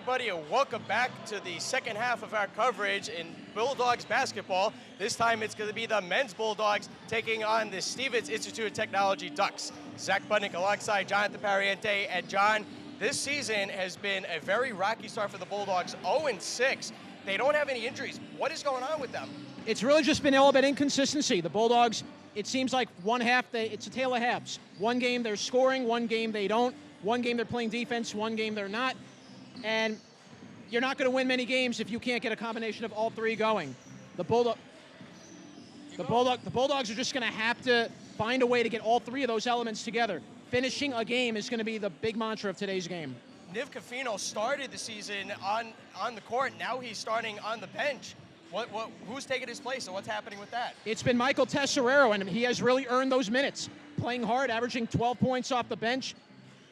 everybody, and welcome back to the second half of our coverage in Bulldogs basketball. This time it's going to be the men's Bulldogs taking on the Stevens Institute of Technology Ducks. Zach Budnick alongside Jonathan Pariente. And John, this season has been a very rocky start for the Bulldogs, 0-6. They don't have any injuries. What is going on with them? It's really just been all about inconsistency. The Bulldogs, it seems like one half, it's a tale of halves. One game they're scoring, one game they don't. One game they're playing defense, one game they're not. And you're not going to win many games if you can't get a combination of all three going. The Bulldogs are just going to have to find a way to get all three of those elements together. Finishing a game is going to be the big mantra of today's game. Niv Cafino started the season on the court. Now he's starting on the bench. Who's taking his place, and what's happening with that? It's been Michael Tesserero, and he has really earned those minutes. Playing hard, averaging 12 points off the bench.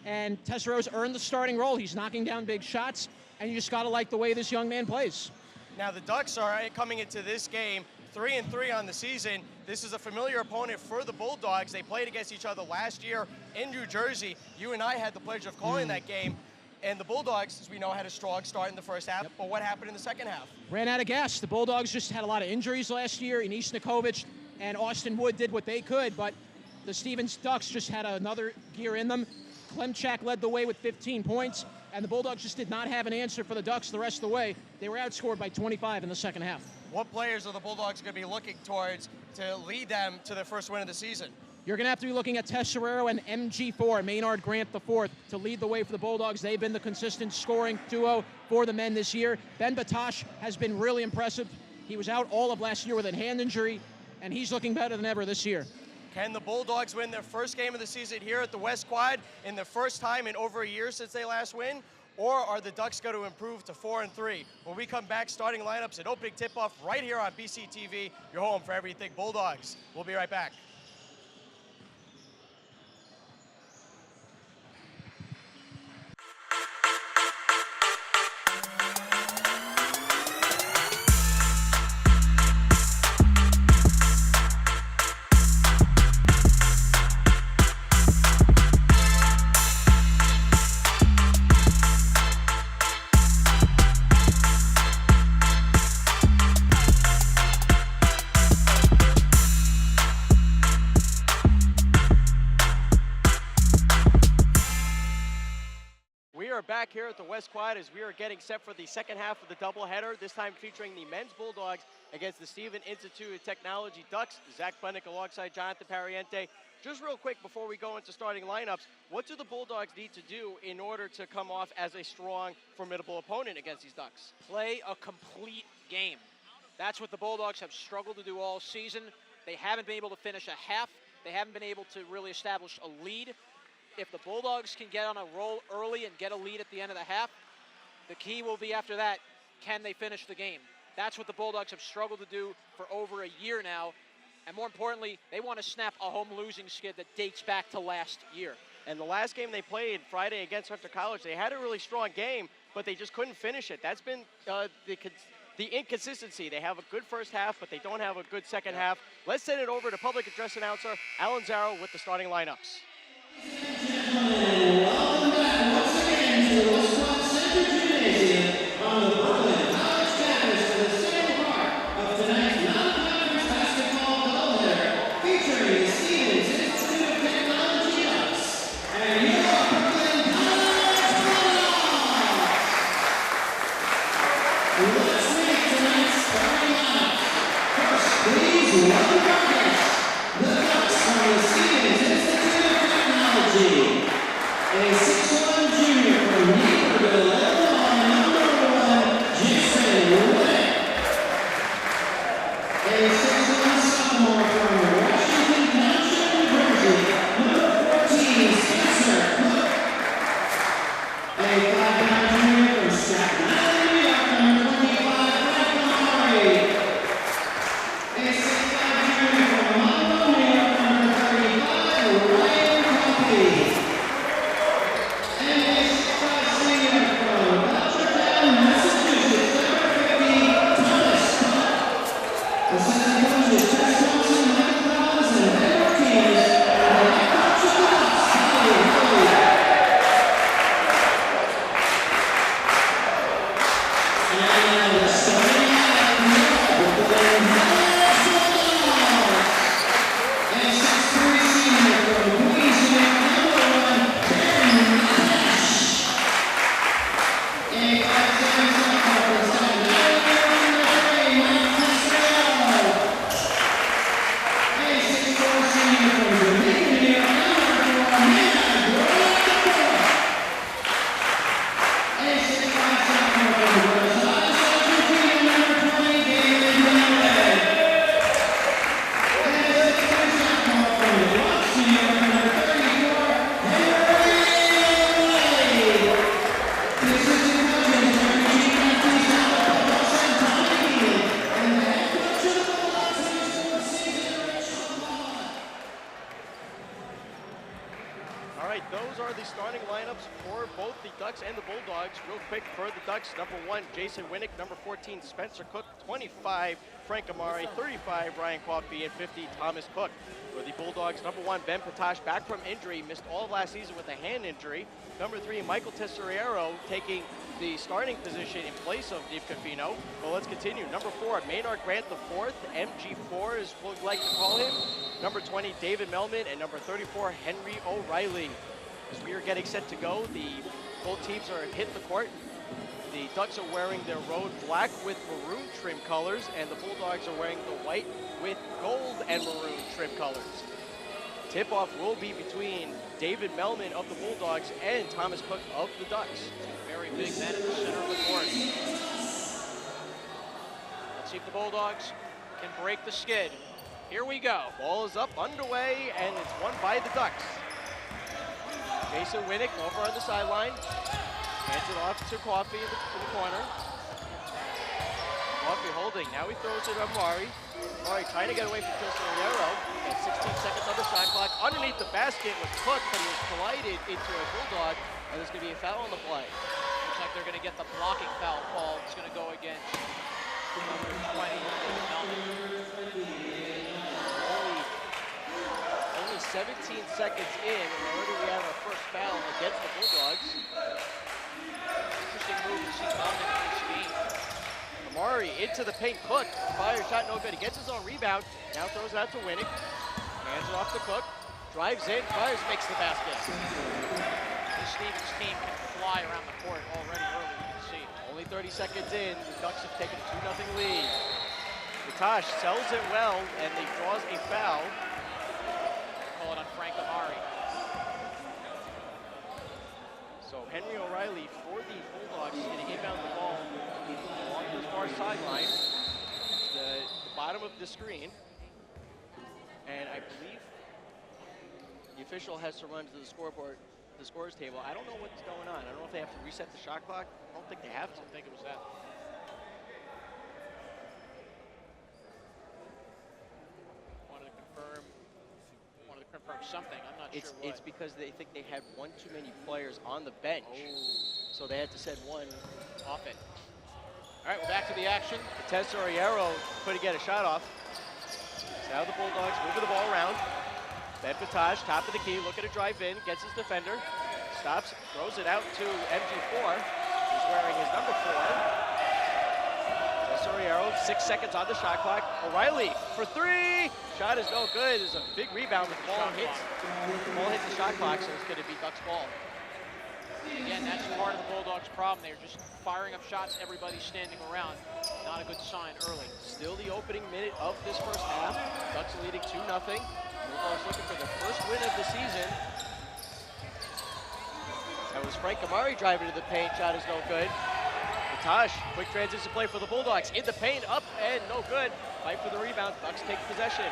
And Tessero's earned the starting role. He's knocking down big shots, and you just got to like the way this young man plays. Now the Ducks are coming into this game 3-3 on the season. This is a familiar opponent for the Bulldogs. They played against each other last year in New Jersey. You and I had the pleasure of calling that game. And the Bulldogs, as we know, had a strong start in the first half. Yep. But what happened in the second half? Ran out of gas. The Bulldogs just had a lot of injuries last year. Ines Nikovic and Austin Wood did what they could, but the Stevens Ducks just had another gear in them. Klemchak led the way with 15 points, and the Bulldogs just did not have an answer for the Ducks the rest of the way. They were outscored by 25 in the second half. What players are the Bulldogs going to be looking towards to lead them to their first win of the season? You're going to have to be looking at Tesserero and MG4, Maynard Grant IV, to lead the way for the Bulldogs. They've been the consistent scoring duo for the men this year. Ben Batosh has been really impressive. He was out all of last year with a hand injury, and he's looking better than ever this year. Can the Bulldogs win their first game of the season here at the West Quad in the first time in over a year since they last win? Or are the Ducks going to improve to 4-3? When we come back, starting lineups and opening tip-off right here on BCTV, your home for everything Bulldogs. We'll be right back. Back here at the West Quad as we are getting set for the second half of the doubleheader, this time featuring the men's Bulldogs against the Stevens Institute of Technology Ducks. Zach Budnick alongside Jonathan Pariente. Just real quick before we go into starting lineups, what do the Bulldogs need to do in order to come off as a strong, formidable opponent against these Ducks? Play a complete game. That's what the Bulldogs have struggled to do all season. They haven't been able to finish a half. They haven't been able to really establish a lead. If the Bulldogs can get on a roll early and get a lead at the end of the half, the key will be after that, can they finish the game? That's what the Bulldogs have struggled to do for over a year now. And more importantly, they want to snap a home losing skid that dates back to last year. And the last game they played Friday against Hunter College, they had a really strong game, but they just couldn't finish it. That's been the inconsistency. They have a good first half, but they don't have a good second half. Let's send it over to public address announcer Alan Zarrow with the starting lineups. Welcome back once again to the West Quad Center Gymnasium on the Brooklyn College campus for the second part of tonight's non-conference basketball doubleheader featuring the Stevens Institute of Technology Ducks and your Brooklyn College Bulldogs. Let's make tonight's starting lineup. First, please welcome our guests, the Ducks from the Stevens Institute of Technology. A 6'1" junior from Naperville, Illinois, number 1, Jason Witt. A 6'1" sophomore from Washington Township, New Jersey, number 14, Spencer Cook. A 5'9" junior from Staten Island, New York, number 25, Frank Amari. A 6'5" junior from Monroe, New York, number 35, Ryan Coffey. those are the starting lineups for both the Ducks and the Bulldogs. Real quick for the Ducks, number 1, Jason Winnick. Number 14, Spencer Cook. 25, Frank Amari. 35, Ryan Coffey. And 50, Thomas Cook. For the Bulldogs, number 1, Ben Patash, back from injury. Missed all of last season with a hand injury. Number 3, Michael Tesoriero, taking the starting position in place of Dave Cafino. Well, let's continue. Number 4, Maynard Grant IV. MG4 is what we like to call him. Number 20, David Melman. And number 34, Henry O'Reilly. As we are getting set to go, both teams are hit the court. The Ducks are wearing their road black with maroon trim colors, and the Bulldogs are wearing the white with gold and maroon trim colors. Tip-off will be between David Melman of the Bulldogs and Thomas Cook of the Ducks. Two very big men in the center of the court. Let's see if the Bulldogs can break the skid. Here we go. Ball is up, underway, and it's won by the Ducks. Jason Winnick over on the sideline. Hands it off to Coffey in the corner. Coffey holding. Now he throws it to Amari. Amari trying to get away from Tesoriero. Got 16 seconds on the shot clock. Underneath the basket was Cook, but he was collided into a Bulldog, and there's going to be a foul on the play. Looks like they're going to get the blocking foul call. It's going to go against number 20, David Melman. Only 17 seconds in, and already we have our first foul against the Bulldogs. Interesting move to see Melman in this game. Amari into the paint. Cook fire shot, no good. He gets his own rebound. Now throws it out to Winnick. Hands it off to Cook. Drives in, fires, makes the basket. The Stevens team can fly around the court already early, you can see. Only 30 seconds in, the Ducks have taken a 2-0 lead. Patash sells it well, and he draws a foul. Call it on Frank Amari. So Henry O'Reilly for the Bulldogs is going to inbound the ball along the far sideline, the bottom of the screen. And I believe the official has to run to the scoreboard, the scores table. I don't know what's going on. I don't know if they have to reset the shot clock. I don't think they have to. I don't think it was that. Wanted to confirm something. I'm not sure what. It's because they think they had one too many players on the bench. Oh. So they had to send one Off it. All right, we're back to the action. Tesoriero couldn't get a shot off. So now the Bulldogs moving the ball around. Ben Patash, top of the key, looking to drive in, gets his defender, stops, throws it out to MG4, who's wearing his number 4. Tesoriero, 6 seconds on the shot clock. O'Reilly for 3. Shot is no good. There's a big rebound. The ball hits the shot clock, so it's going to be Ducks ball. Again, that's part of the Bulldogs' problem. They're just firing up shots, everybody's standing around. Not a good sign early. Still the opening minute of this first half. Ducks are leading 2-0. Bulldogs looking for their first win of the season. That was Frank Amari driving to the paint. Shot is no good. Patash, quick transition play for the Bulldogs. In the paint, up and no good. Fight for the rebound. Ducks take possession.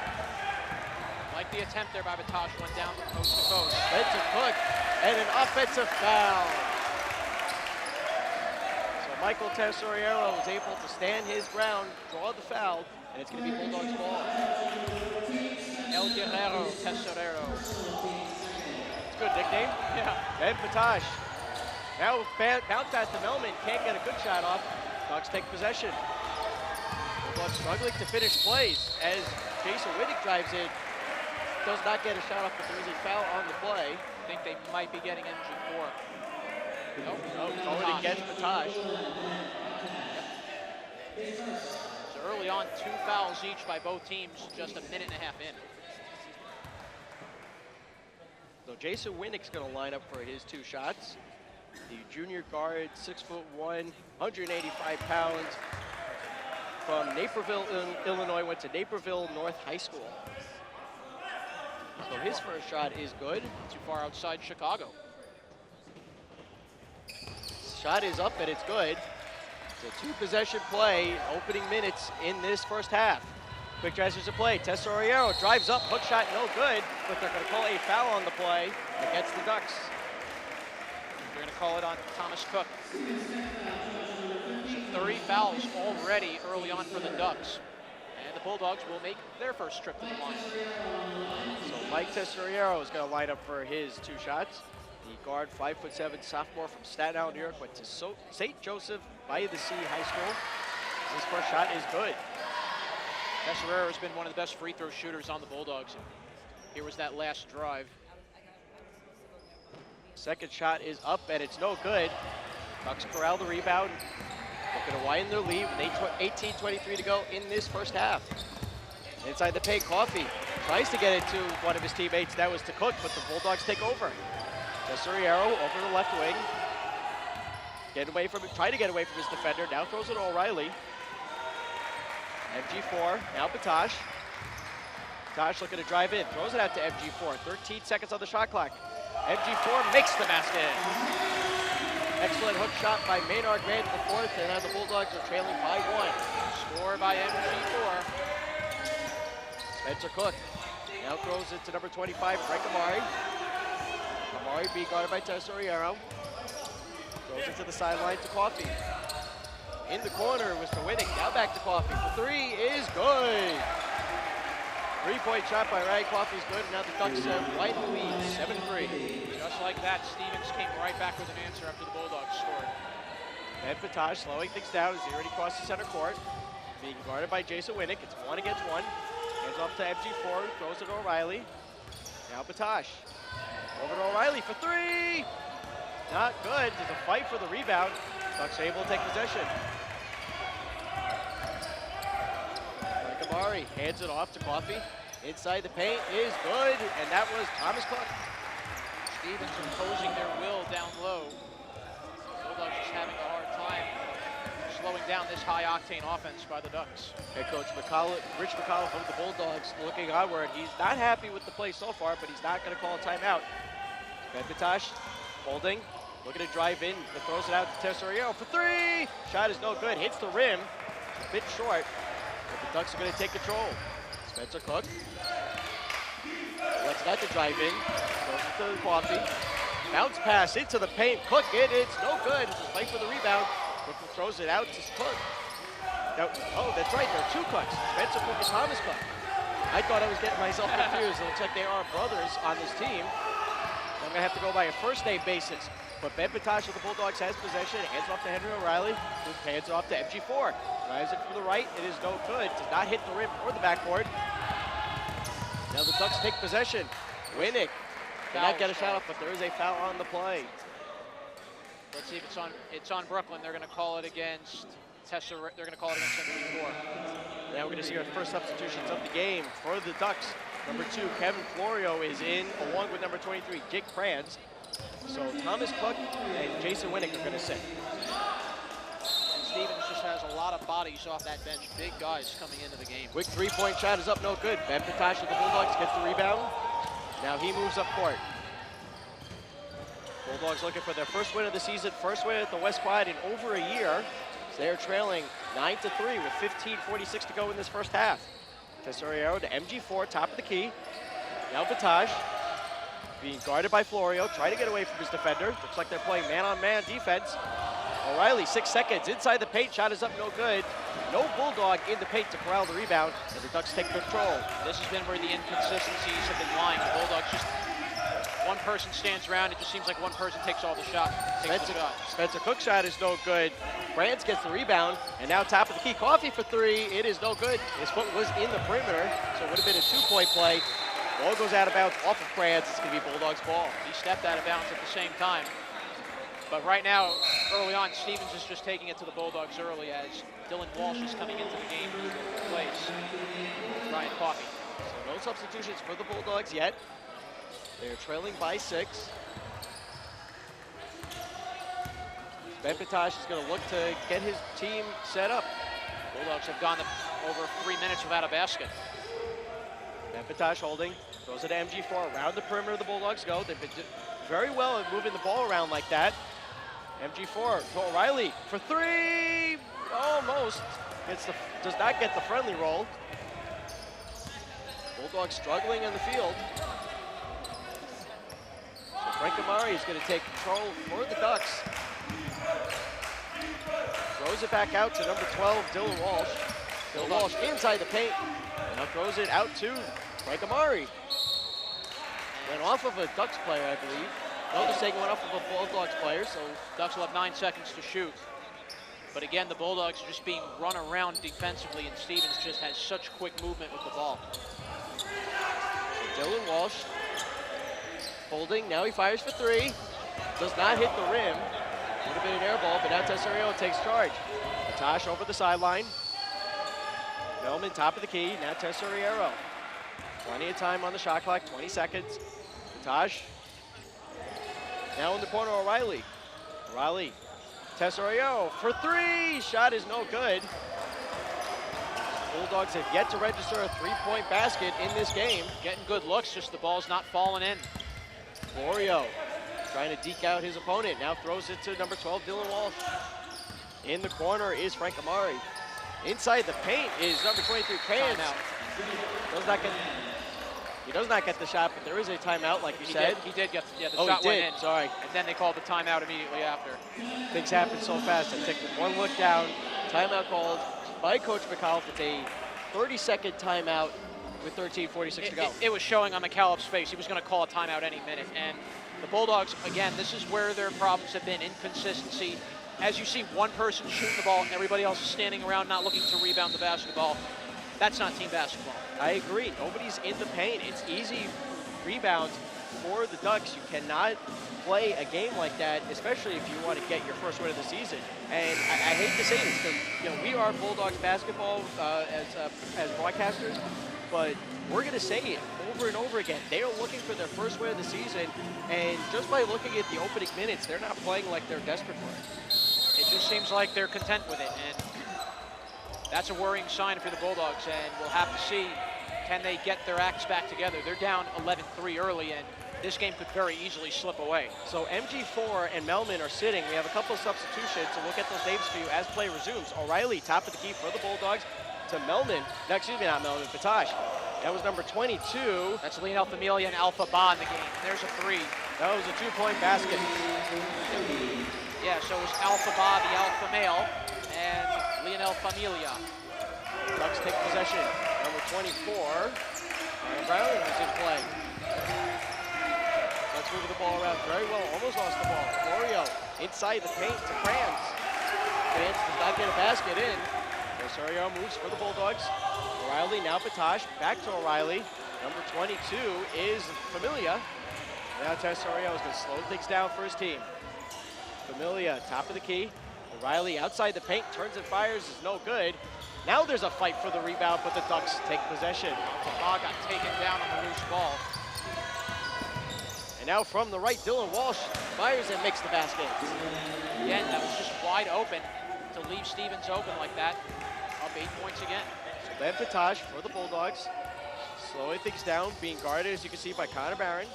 Like the attempt there by Patash, went down coast to coast. Led to Cook, and an offensive foul. So Michael Tesoriero was able to stand his ground, draw the foul, and it's going to be Bulldogs ball. El Guerrero Tesorero. It's a good nickname. Yeah. Ben Patash. Now bounce pass to Melman, can't get a good shot off. Ducks take possession. Bulldogs struggling to finish plays as Jason Winnick drives in. Does not get a shot off, but there is a foul on the play. I think they might be getting MG4. Nope, going against Patash. So early on, 2 fouls each by both teams, just a minute and a half in. So Jason Winnick's going to line up for his 2 shots. The junior guard, 6'1", 185 pounds, from Naperville, Illinois, went to Naperville North High School. So his first shot is good. Too far outside Chicago. Shot is up and it's good. It's a 2-possession play, opening minutes in this first half. Quick transition play. Tesoriero drives up, hook shot, no good, but they're going to call a foul on the play against the Ducks. They're going to call it on Thomas Cook. So 30 fouls already early on for the Ducks. And the Bulldogs will make their first trip to the line. So Mike Tesoriero is going to line up for his 2 shots. The guard, 5'7", sophomore from Staten Island, New York, went to St. Joseph by the Sea High School. His first shot is good. Tesserero has been one of the best free throw shooters on the Bulldogs. And here was that last drive. Second shot is up, and it's no good. Ducks corral the rebound. Looking to widen their lead with 18:23 to go in this first half. Inside the paint, Coffey tries to get it to one of his teammates. That was to Cook, but the Bulldogs take over. Tesoriero over the left wing. Trying to get away from his defender. Now throws it to O'Reilly. MG4, now Batash. Batash looking to drive in, throws it out to MG4. 13 seconds on the shot clock. MG4 makes the basket. Excellent hook shot by Maynard Grant in the fourth, and now the Bulldogs are trailing by 1. Score by MG4. Spencer Cook now throws it to number 25, Frank Amari. Amari being guarded by Tesoriero. Throws it to the sideline to Coffey. In the corner was to Winnick, now back to Coffey. The three is good. 3-point shot by Ryan Coffey is good, and now the Ducks have widen the lead, 7-3. Just like that, Stevens came right back with an answer after the Bulldogs scored. Ben Batash slowing things down as he already crossed the center court. Being guarded by Jason Winnick, it's 1 against 1. Hands off to MG4, throws it to O'Reilly. Now Batash. Over to O'Reilly for 3! Not good, there's a fight for the rebound. Ducks are able to take possession. Frank Amari hands it off to Coffey. Inside the paint is good, and that was Thomas Cook. Stevens imposing their will down low. Bulldogs just having a hard time slowing down this high-octane offense by the Ducks. Head coach Rich McCullough of the Bulldogs looking onward. He's not happy with the play so far, but he's not going to call a timeout. Ben Batash holding, looking to drive in, but throws it out to Tesoriero for 3! Shot is no good, hits the rim, a bit short, but the Ducks are going to take control. Spencer Cook lets that to drive in, throws it to Coffey. Bounce pass into the paint, Cook it, it's no good. It's a fight for the rebound. Cook throws it out to Cook. Now, oh, that's right, there are 2 Cooks, Spencer Cook and Thomas Cook. I thought I was getting myself confused. It looks like they are brothers on this team. I'm gonna have to go by a first name basis. But Ben Batash of the Bulldogs has possession, hands off to Henry O'Reilly, who hands off to MG4. Drives it from the right, it is no good. Does not hit the rim or the backboard. Now the Ducks take possession. Winnick cannot get a shot off, but there is a foul on the play. Let's see if it's on Brooklyn. They're going to call it against They're going to call it against MG4. Now we're going to see our first substitutions of the game for the Ducks. Number 2, Kevin Florio is in, along with number 23, Dick Kranz. So Thomas Cook and Jason Winnick are going to sit. Stevens just has a lot of bodies off that bench. Big guys coming into the game. Quick 3-point shot is up, no good. Ben Batash of the Bulldogs gets the rebound. Now he moves up court. Bulldogs looking for their first win of the season, first win at the West Quad in over a year. So they're trailing 9-3 with 15:46 to go in this first half. Tesoriero to MG4, top of the key. Now Batash being guarded by Florio, trying to get away from his defender. Looks like they're playing man-on-man defense. O'Reilly, 6 seconds, inside the paint, shot is up, no good. No Bulldog in the paint to corral the rebound, and the Ducks take control. This has been where the inconsistencies have been lying. The Bulldogs just, one person stands around, it just seems like one person takes all the shot. Spencer Cook's shot is no good. Brands gets the rebound, and now top of the key, Coffey for 3, it is no good. His foot was in the perimeter, so it would have been a 2-point play. Ball goes out of bounds off of Brands, it's gonna be Bulldogs ball. He stepped out of bounds at the same time. But right now, early on, Stevens is just taking it to the Bulldogs early as Dylan Walsh is coming into the game to replace Ryan Coffey. So no substitutions for the Bulldogs yet. They're trailing by 6. Ben Batash is going to look to get his team set up. Bulldogs have gone over 3 minutes without a basket. Ben Batash holding, throws it to MG4. Around the perimeter the Bulldogs go. They've been very well at moving the ball around like that. MG4 to O'Reilly for 3, almost. Does not get the friendly roll. Bulldogs struggling in the field. So Frank Amari is going to take control for the Ducks. Throws it back out to number 12, Dylan Walsh. Dylan Walsh inside the paint. Now throws it out to Frank Amari. Went off of a Ducks player, I believe. No, just taking one off of a Bulldogs player, so Ducks will have 9 seconds to shoot. But again, the Bulldogs are just being run around defensively, and Stevens just has such quick movement with the ball. Dylan Walsh holding. Now he fires for three. Does not hit the rim. Would have been an air ball, but now Tesorio takes charge. Natash over the sideline. Melman top of the key. Now Tesorio. Plenty of time on the shot clock. 20 seconds. Natash. Now in the corner, O'Reilly. O'Reilly. Tesorio for three. Shot is no good. Bulldogs have yet to register a three-point basket in this game. Getting good looks, just the ball's not falling in. Florio trying to deke out his opponent. Now throws it to number 12, Dylan Walsh. In the corner is Frank Amari. Inside the paint is number 23, Kranz. He does not get the shot, but there is a timeout, like you said. He did get, yeah, the Oh, shot he went did. in. Sorry. And then they called the timeout immediately after. Things happen so fast. I take one look down. Timeout called by Coach McAuliffe. It's a 30-second timeout with 13:46 to go. It was showing on McAuliffe's face. He was going to call a timeout any minute. And the Bulldogs, again, this is where their problems have been, inconsistency. As you see one person shooting the ball and everybody else is standing around not looking to rebound the basketball, that's not team basketball. I agree. Nobody's in the paint. It's easy rebounds for the Ducks. You cannot play a game like that, especially if you want to get your first win of the season. And I hate to say this because we are Bulldogs basketball as broadcasters, but we're going to say it over and over again. They are looking for their first win of the season, and just by looking at the opening minutes, they're not playing like they're desperate for it. It just seems like they're content with it, and that's a worrying sign for the Bulldogs, and we'll have to see, can they get their acts back together? They're down 11-3 early, and this game could very easily slip away. So MG4 and Melman are sitting. We have a couple of substitutions, so we'll get those names for you as play resumes. O'Reilly, top of the key for the Bulldogs, to Melman. No, excuse me, not Melman, Batash. That was number 22. That's Leonel Familia and Alpha Ba in the game. There's a three. That was a two-point basket. Yeah, so it was Alpha Ba, the alpha male, and Leonel Familia. Ducks take possession. Number 24, Ryan Brown is in play. Let's move the ball around very well. Almost lost the ball. Florio inside the paint to Kranz. Kranz does not get a basket in. Osorio moves for the Bulldogs. O'Reilly, now Batash. Back to O'Reilly. Number 22 is Familia. Now Tesorio is going to slow things down for his team. Familia, top of the key. O'Reilly outside the paint, turns and fires, is no good. Now there's a fight for the rebound, but the Ducks take possession. Ba got taken down on the loose ball. And now from the right, Dylan Walsh fires and makes the basket. Again, that was just wide open to leave Stevens open like that. Up 8 points again. So Ben Patash for the Bulldogs. Slowing things down, being guarded, as you can see, by Connor Barron.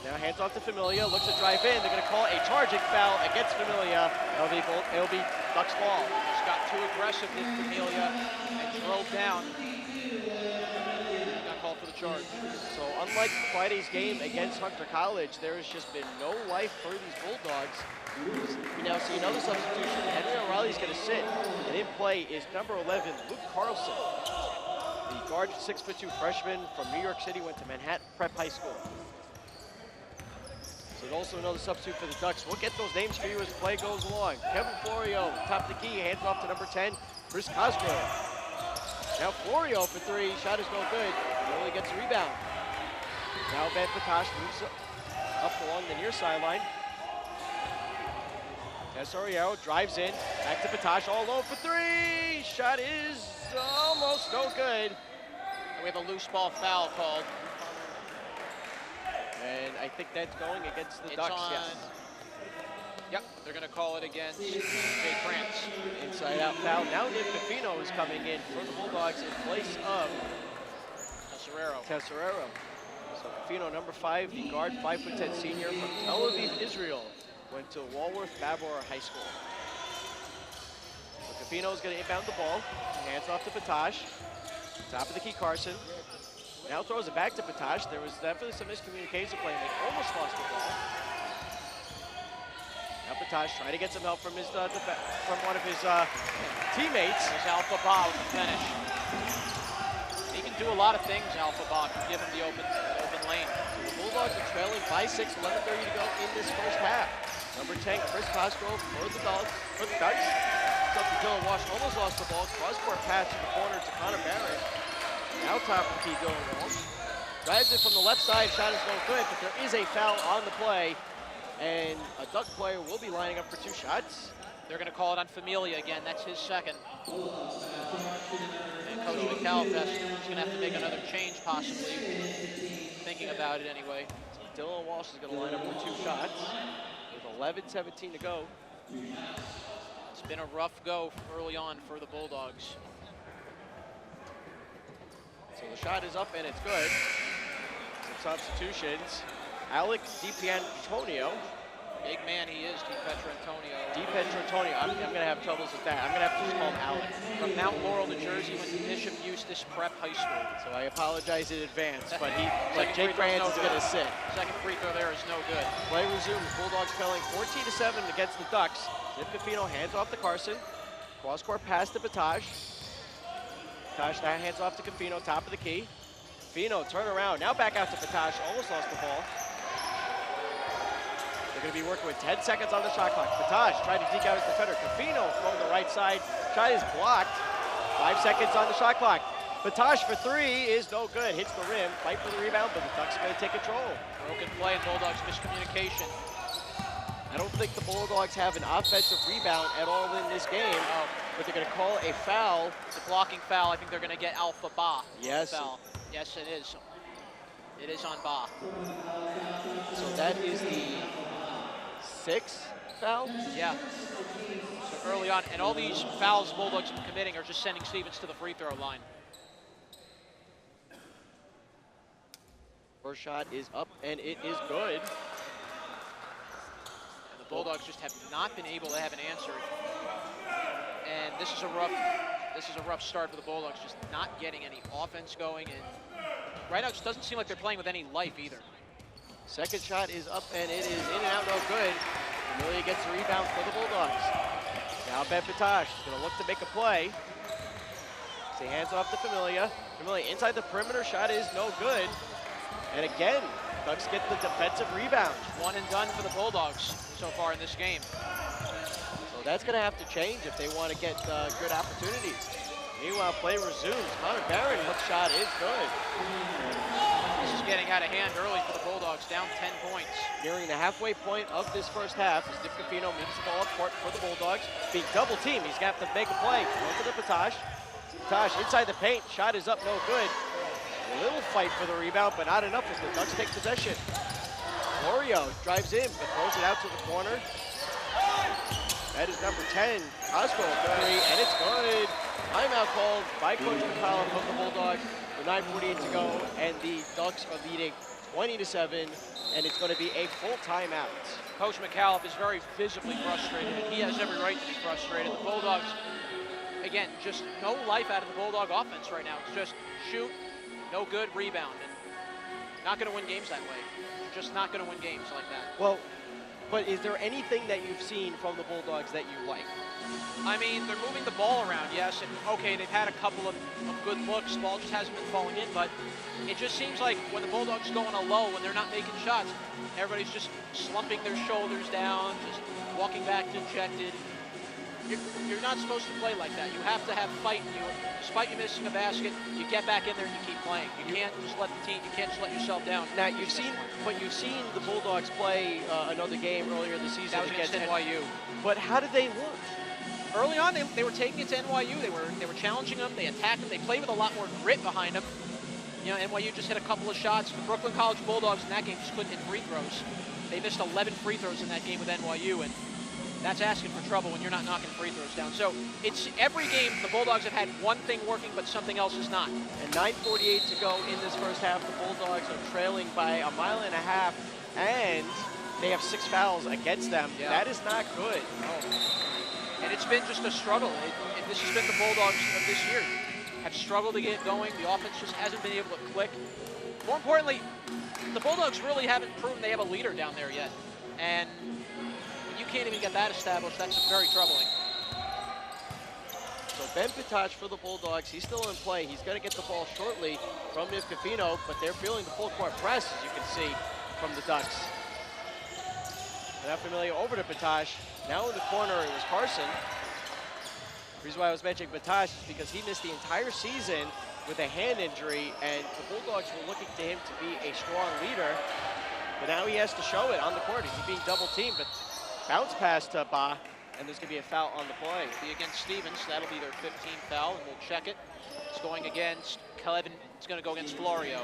Now hands off to Familia, looks to drive in. They're going to call a charging foul against Familia. It'll be Ducks ball. Just got too aggressive with Familia and drove down. Got called for the charge. So unlike Friday's game against Hunter College, there has just been no life for these Bulldogs. We now see another substitution. Henry O'Reilly's going to sit, and in play is number 11, Luke Carlson. The guard, 6'2" freshman from New York City, went to Manhattan Prep High School. So also another substitute for the Ducks. We'll get those names for you as play goes along. Kevin Florio, top of the key, hands off to number 10, Chris Cosgrove. Now Florio for three, shot is no good. He only gets a rebound. Now Ben Patash moves up along the near sideline. Tesorio drives in, back to Patash, all alone for three. Shot is almost no good. And we have a loose ball foul called. And I think that's going against the Ducks, yes. Yep, they're going to call it against Jay Krantz. Inside out foul. Now Nick Pafino is coming in for the Bulldogs in place of Tesorero. So Pafino, number 5, the guard, 5'10" senior from Tel Aviv, Israel. Went to Walworth Babor High School. So Pafino is going to inbound the ball. Hands off to Patash. Top of the key, Carson. Now throws it back to Patash. There was definitely some miscommunication playing. They almost lost the ball. Now Patash trying to get some help from his from one of his teammates. There's Alpha Ba with the finish. He can do a lot of things, Alpha Bob, to give him the open lane. So the Bulldogs are trailing by 6, 11:30 to go in this first half. Number 10, Chris Cosgrove for the Ducks. It's up to Dylan Walsh, almost lost the ball. Cross-court pass to the corner to Connor Barron. Now top of key Dylan Walsh. Drives it from the left side, shot is no good, but there is a foul on the play. And a Duck player will be lining up for 2 shots. They're going to call it on Familia again. That's his second. And Coach McAllister is going to have to make another change, possibly. Thinking about it anyway. So Dylan Walsh is going to line up for 2 shots with 11:17 to go. It's been a rough go early on for the Bulldogs. So the shot is up and it's good. Some substitutions. Alec DiPietrantonio. Big man he is, DiPietrantonio. DiPietrantonio. I'm going to have troubles with that. I'm going to have to just call him Alec. From Mount Laurel, New Jersey, went to Bishop Eustace Prep High School. So I apologize in advance, but Second Jake free throw's Grant is no going to good. sit. Second free throw there is no good. Play resumes. Bulldogs trailing 14-7 against the Ducks. Zip Cafino hands off to Carson. Cross-court pass to Bataj. Bataj now hands off to Cafino, top of the key. Cafino turn around, now back out to Bataj, almost lost the ball. They're going to be working with 10 seconds on the shot clock. Bataj tried to deke out his defender. Cafino from the right side. Shot is blocked. 5 seconds on the shot clock. Bataj for 3 is no good. Hits the rim. Fight for the rebound, but the Ducks are going to take control. Broken play and Bulldogs miscommunication. I don't think the Bulldogs have an offensive rebound at all in this game, but they're going to call a foul. It's a blocking foul. I think they're going to get Alpha Ba. Yes. Foul. Yes, it is. It is on Ba. So that is the 6th foul? Yeah. So early on, and all these fouls the Bulldogs have been committing are just sending Stevens to the free throw line. First shot is up, and it is good. And the Bulldogs just have not been able to have an answer. And this is a rough start for the Bulldogs, just not getting any offense going. And right now, it just doesn't seem like they're playing with any life either. Second shot is up, and it is in and out, no good. Amelia gets the rebound for the Bulldogs. Now Ben Bataj is going to look to make a play. So he hands off to Familia. Familia inside the perimeter, shot is no good. And again, Ducks get the defensive rebound. One and done for the Bulldogs so far in this game. So that's going to have to change if they want to get good opportunities. Meanwhile, play resumes. Connor Barron, hook shot is good. This is getting out of hand early for the Bulldogs, down 10 points. Nearing the halfway point of this first half as Dick Cafino moves the ball up court for the Bulldogs. Being double teamed, he's going to have to make a play. Throw to the Bataj. Bataj inside the paint, shot is up, no good. A little fight for the rebound, but not enough as the Ducks take possession. Florio drives in, but throws it out to the corner. That is number 10, Cosgrove, 3, and it's good. Timeout called by Coach McCollum of the Bulldogs with 9:48 to go, and the Ducks are leading 20-7, and it's going to be a full timeout. Coach McAllister is very visibly frustrated, and he has every right to be frustrated. The Bulldogs, again, just no life out of the Bulldog offense right now. It's just shoot, no good, rebound, and not going to win games that way. Just not going to win games like that. Well, but is there anything that you've seen from the Bulldogs that you like? I mean, they're moving the ball around, yes, and okay, they've had a couple of good looks. Ball just hasn't been falling in, but it just seems like when the Bulldogs go on a low, when they're not making shots, everybody's just slumping their shoulders down, just walking back dejected. You're not supposed to play like that. You have to have fight. Despite you missing a basket, you get back in there and you keep playing. You can't just let the team. You can't just let yourself down. Now you've seen the Bulldogs play another game earlier this season That was against NYU. But how did they look? Early on, they were taking it to NYU. They were challenging them. They attacked them. They played with a lot more grit behind them. You know, NYU just hit a couple of shots. The Brooklyn College Bulldogs in that game just couldn't hit free throws. They missed 11 free throws in that game with NYU, and that's asking for trouble when you're not knocking free throws down. So it's every game the Bulldogs have had one thing working, but something else is not. And 9:48 to go in this first half. The Bulldogs are trailing by 1.5 miles, and they have 6 fouls against them. Yeah. That is not good. And it's been just a struggle. This has been the Bulldogs of this year. Have struggled to get going. The offense just hasn't been able to click. More importantly, the Bulldogs really haven't proven they have a leader down there yet. And when you can't even get that established, that's very troubling. So Ben Pitash for the Bulldogs, he's still in play. He's going to get the ball shortly from Nifkafino, but they're feeling the full court press, as you can see, from the Ducks. And now Familia over to Pitash. Now in the corner, it was Carson. The reason why I was mentioning Pitash is because he missed the entire season with a hand injury, and the Bulldogs were looking to him to be a strong leader. But now he has to show it on the court. He's being double teamed, but bounce pass to Ba, and there's going to be a foul on the play. Be against Stevens. That'll be their 15th foul, and we'll check it. It's going against Kevin. It's going to go against Florio.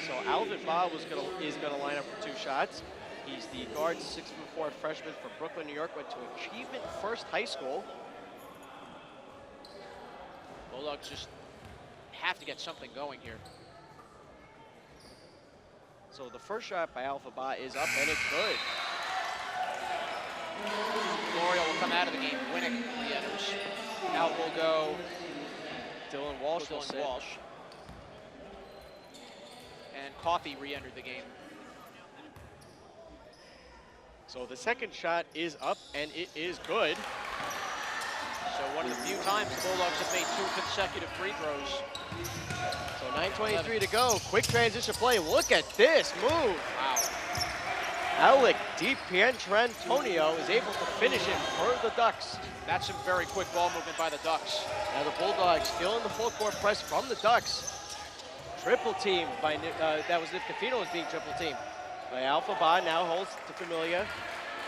So Alvin Ba is going to line up for 2 shots. He's the guard, 6'4" freshman from Brooklyn, New York. Went to Achievement First High School. Bulldogs just have to get something going here. So the first shot by Alpha Ba is up, and it's good. Florio will come out of the game. Winnick re-enters. Out will go Dylan Walsh will sit. And Coffey re-entered the game. So the second shot is up, and it is good. So one of the few times the Bulldogs have made 2 consecutive free throws. So 9:23 to go. Quick transition play. Look at this move. Wow. Alec DiPietrantonio is able to finish it for the Ducks. That's some very quick ball movement by the Ducks. Now the Bulldogs still in the full court press from the Ducks. Triple team by, that was Nifkafino was being triple teamed. By Alpha Ba, now holds to Familia,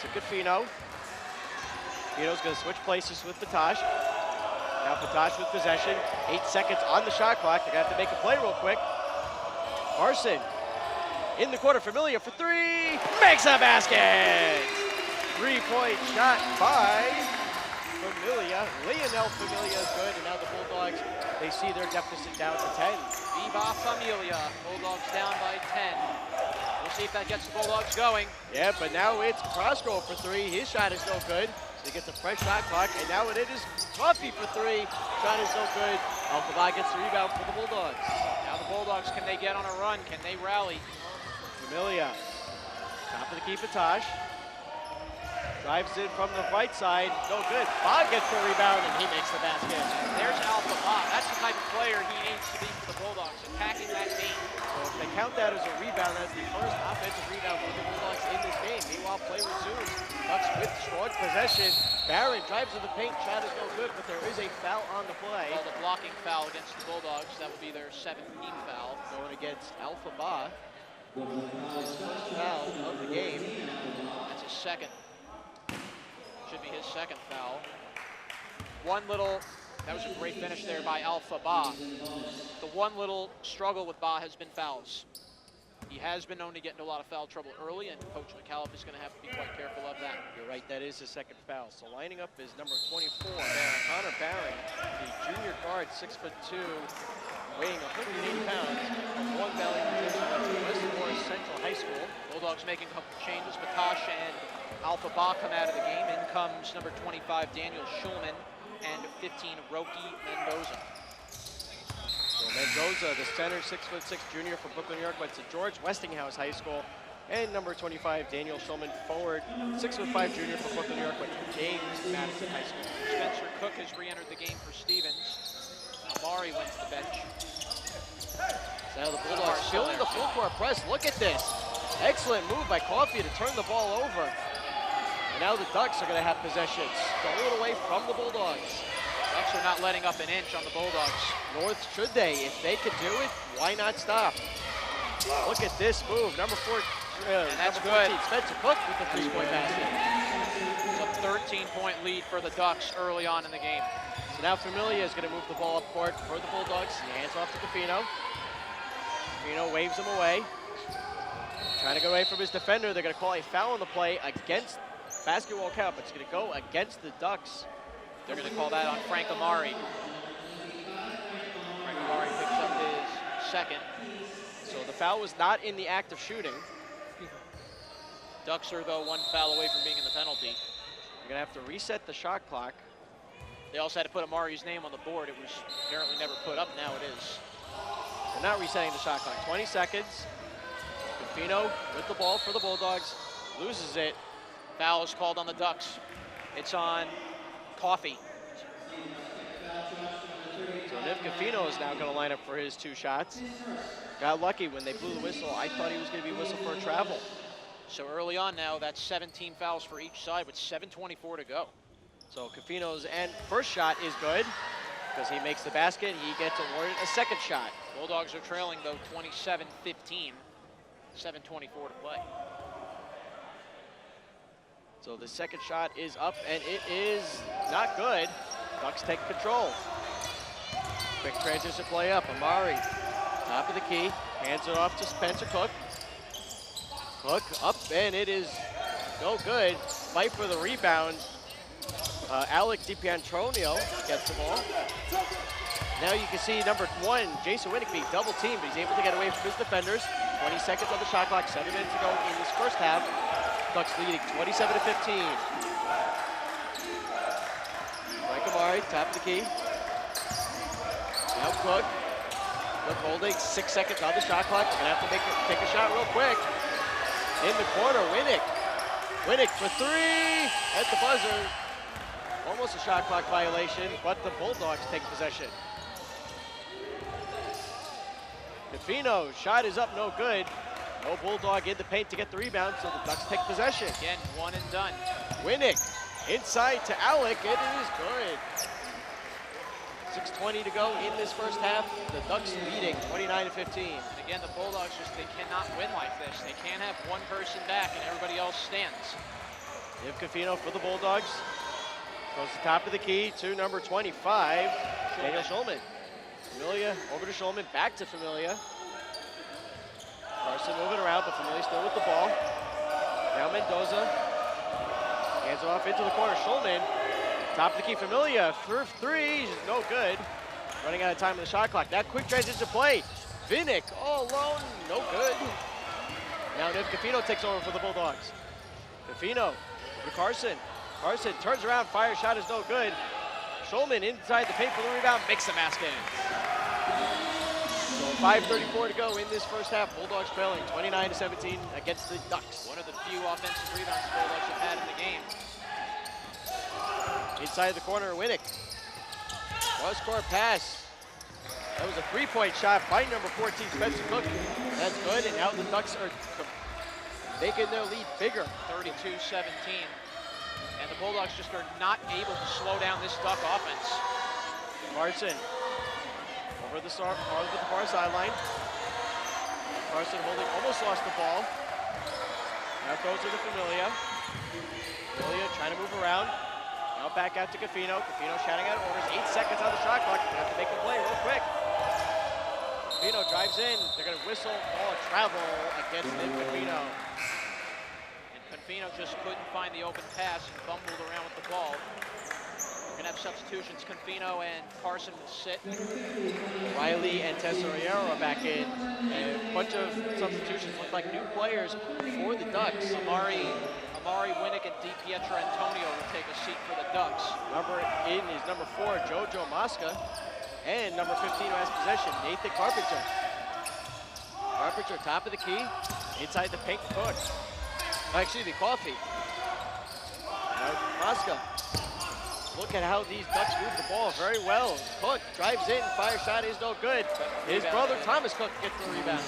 to Cafino. Fino's gonna switch places with Pitash. Now Pitash with possession, 8 seconds on the shot clock. They're gonna have to make a play real quick. Carson in the corner, Familia for 3, makes a basket! 3-point shot by Familia. Leonel Familia is good, and now the Bulldogs, they see their deficit down to 10. Viva Familia, Bulldogs down by 10. We'll see if that gets the Bulldogs going. Yeah, but now it's Prosco for 3. His shot is no good. So he gets a fresh shot clock, and now it is Coffey for 3. Shot is no good. Alpha Ba gets the rebound for the Bulldogs. Now the Bulldogs, can they get on a run? Can they rally? Familia, top of the key, Pitash. Drives in from the right side, no good. Ba gets the rebound, and he makes the basket. There's Alpha Ba. That's the type of player he needs to be for the Bulldogs, attacking that team. So if they count that as a rebound, that's the first offensive rebound for the Bulldogs in this game. Meanwhile, play resumes. Ducks with strong possession. Barron drives to the paint, shot is no good, but there is a foul on the play. Well, the blocking foul against the Bulldogs, that would be their 7th foul. Going against Alpha Ba. His first foul of the game. That's his second. Should be his second foul. That was a great finish there by Alpha Ba. The one little struggle with Ba has been fouls. He has been known to get into a lot of foul trouble early, and Coach McAuliffe is going to have to be quite careful of that. You're right, that is his second foul. So lining up is number 24, Connor Barron, the junior guard, 6'2", weighing 180 pounds, from Long Valley, West Forest Central High School. Bulldogs making a couple changes. Pitash and Alpha Ba come out of the game. In comes number 25, Daniel Schulman, and 15, Roki Mendoza. So Mendoza, the center, 6'6" junior from Brooklyn, New York, went to George Westinghouse High School. And number 25, Daniel Schulman, forward, 6'5" junior from Brooklyn, New York, went to James Madison High School. Spencer Cook has re-entered the game for Stevens. Amari went to the bench. So now the Bulldogs still in the full court press. Look at this. Excellent move by Coffey to turn the ball over. And now the Ducks are going to have possession. Stolen away from the Bulldogs. Ducks are not letting up an inch on the Bulldogs. North should they. If they could do it, why not stop? Look at this move. Number 4, that's number 14, good. Spencer Cook with the 3-point basket. It's a 13-point lead for the Ducks early on in the game. So now Familia is going to move the ball up court for the Bulldogs. He hands off to Cafino. Cafino waves him away. Trying to get away from his defender. They're going to call a foul on the play against basketball count, but it's going to go against the Ducks. They're going to call that on Frank Amari. Frank Amari picks up his second. So the foul was not in the act of shooting. Ducks are, though, one foul away from being in the penalty. They're going to have to reset the shot clock. They also had to put Amari's name on the board. It was apparently never put up. Now it is. They're not resetting the shot clock. 20 seconds. Cafino with the ball for the Bulldogs. Loses it. Foul is called on the Ducks. It's on Coffey. Niv Cafino is now going to line up for his 2 shots. Got lucky when they blew the whistle. I thought he was going to be whistled for a travel. So early on now, that's 17 fouls for each side with 7:24 to go. So Cafino's first shot is good because he makes the basket. He gets awarded a second shot. Bulldogs are trailing, though, 27-15. 7:24 to play. So the second shot is up, and it is not good. Ducks take control. Quick transition play up. Amari, top of the key, hands it off to Spencer Cook. Cook up, and it is no good. Fight for the rebound. Alec DiPietronio gets the ball. Now you can see number 1, Jason Winnick, being double teamed, but he's able to get away from his defenders. 20 seconds on the shot clock, 7 minutes to go in this first half. Ducks leading 27-15. Mike Amari, top of the key. Now Cook. Cook holding, 6 seconds on the shot clock. Gonna have to take a shot real quick. In the corner, Winnick. Winnick for 3 at the buzzer. Almost a shot clock violation, but the Bulldogs take possession. Cafino, shot is up, no good. No Bulldog in the paint to get the rebound, so the Ducks take possession. Again, one and done. Winnick, inside to Alec, and it is good. 6:20 to go in this first half. The Ducks leading 29-15. Again, the Bulldogs they cannot win like this. They can't have one person back and everybody else stands. Niv Cafino for the Bulldogs. Goes to top of the key to number 25, Daniel Schulman. Familia over to Schulman, back to Familia. Carson moving around, but Familia still with the ball. Now Mendoza. Hands it off into the corner. Schulman, top of the key, Familia for 3, no good. Running out of time on the shot clock. That quick transition play. Vinnick all alone, no good. Now Niv Cafino takes over for the Bulldogs. Cafino to Carson. Carson turns around, fire shot is no good. Schulman inside the paint for the rebound, makes the basket. So 5:34 to go in this first half. Bulldogs trailing 29-17 against the Ducks. One of the few offensive rebounds the Bulldogs have had in the game. Inside the corner, Winnick. Cross-court pass. That was a 3-point shot by number 14, Spencer Cook. That's good, and now the Ducks are making their lead bigger. 32-17. And the Bulldogs just are not able to slow down this Duck offense. Carson over the far sideline. Carson holding, almost lost the ball. Now throws it to Familia. Familia trying to move around. Now back out to Cafino. Cafino shouting out orders. 8 seconds on the shot clock. They have to make a play real quick. Cafino drives in. They're going to whistle ball travel against Niv Cafino. And Cafino just couldn't find the open pass and fumbled around with the ball. We're going to have substitutions. Cafino and Carson will sit. Riley and Tesoriero are back in. A bunch of substitutions look like new players for the Ducks. Amari, Winnick, and DiPietro Antonio will take a seat for the Ducks. Number in is number 4, Jojo Mosca. And number 15 who has possession, Nathan Carpenter. Carpenter, top of the key, inside the paint, Cook. Excuse me, Coffee. Now Mosca. Look at how these Ducks move the ball very well. Cook drives in, fire shot is no good. His brother Thomas Cook gets the rebound.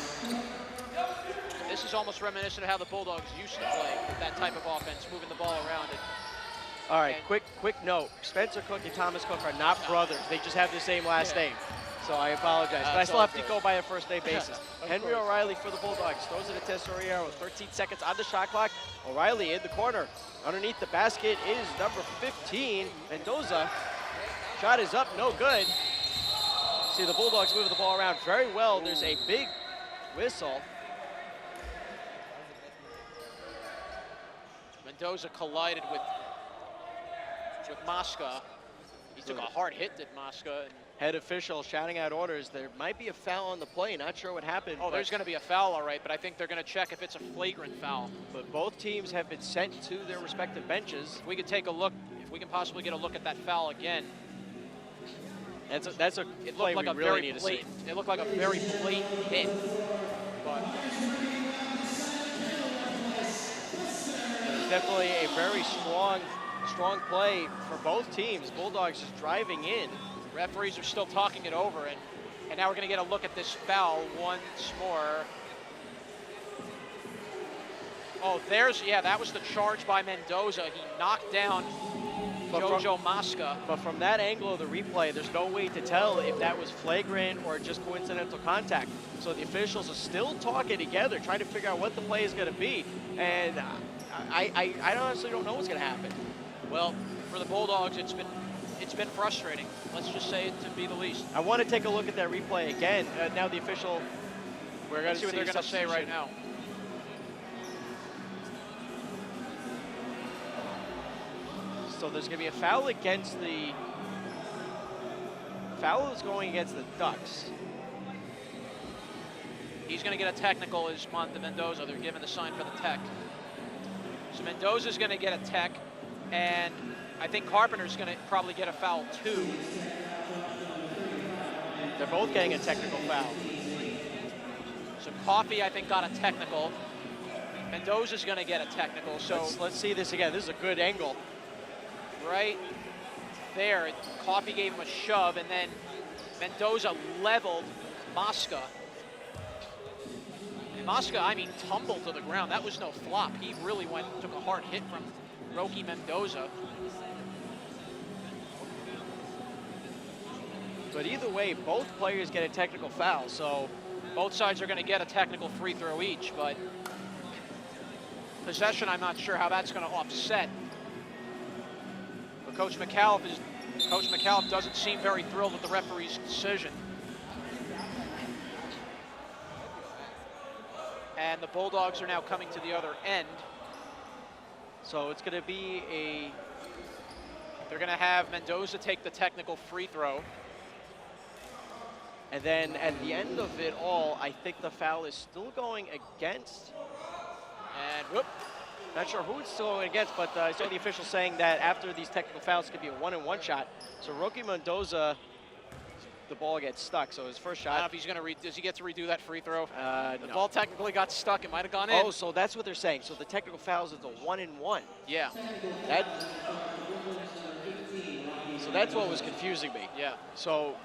This is almost reminiscent of how the Bulldogs used to play with that type of offense, moving the ball around. All right, quick note. Spencer Cook and Thomas Cook are not brothers. They just have the same last name. So I apologize, but I still have to go by a first name basis. Henry O'Reilly for the Bulldogs throws it to Tesoriero. 13 seconds on the shot clock. O'Reilly in the corner. Underneath the basket is number 15, Mendoza. Shot is up, no good. See the Bulldogs moving the ball around very well. There's a big whistle. Mendoza collided with Mosca. He took a hard hit, did Mosca. Head official shouting out orders. There might be a foul on the play. Not sure what happened. Oh, there's going to be a foul, all right, but I think they're going to check if it's a flagrant foul. But both teams have been sent to their respective benches. If we could take a look, if we can possibly get a look at that foul again. That's a It play looked like we a really very need to see. blatant. It looked like a very blatant hit. But It's definitely a very strong play for both teams. Bulldogs just driving in. Referees are still talking it over, and now we're going to get a look at this foul once more. Oh, that was the charge by Mendoza. He knocked down Jojo Mosca. But from that angle of the replay, there's no way to tell if that was flagrant or just coincidental contact. So the officials are still talking together, trying to figure out what the play is going to be. And I honestly don't know what's going to happen. Well, for the Bulldogs, it's been frustrating. Let's just say it to be the least. I want to take a look at that replay again. Now the official, we're going to see what they're going to say right now. So there's going to be a foul against the foul is going against the Ducks. He's going to get a technical as Mendoza. They're giving the sign for the tech. So Mendoza's going to get a tech, and I think Carpenter's going to probably get a foul too. They're both getting a technical foul. So Coffey, I think, got a technical. Mendoza's going to get a technical. So let's see this again. This is a good angle. Right there, Coffey gave him a shove, and then Mendoza leveled Mosca. And Mosca, I mean, tumbled to the ground. That was no flop. He really took a hard hit from Rocky Mendoza. But either way, both players get a technical foul, so both sides are going to get a technical free throw each, but possession, I'm not sure how that's going to offset. But Coach McAuliffe doesn't seem very thrilled with the referee's decision. And the Bulldogs are now coming to the other end. So it's going to be they're going to have Mendoza take the technical free throw. And then at the end of it all, I think the foul is still going against. And whoop. Not sure who it's still going against, but I saw the official saying that after these technical fouls, it could be a 1-and-1 shot. So Rocky Mendoza, the ball gets stuck. So his first shot. I don't know if he's going to does he get to redo that free throw? The No. ball technically got stuck. It might have gone in. Oh, so that's what they're saying. So the technical fouls is a 1-and-1. Yeah. So that's what was confusing me. Yeah. So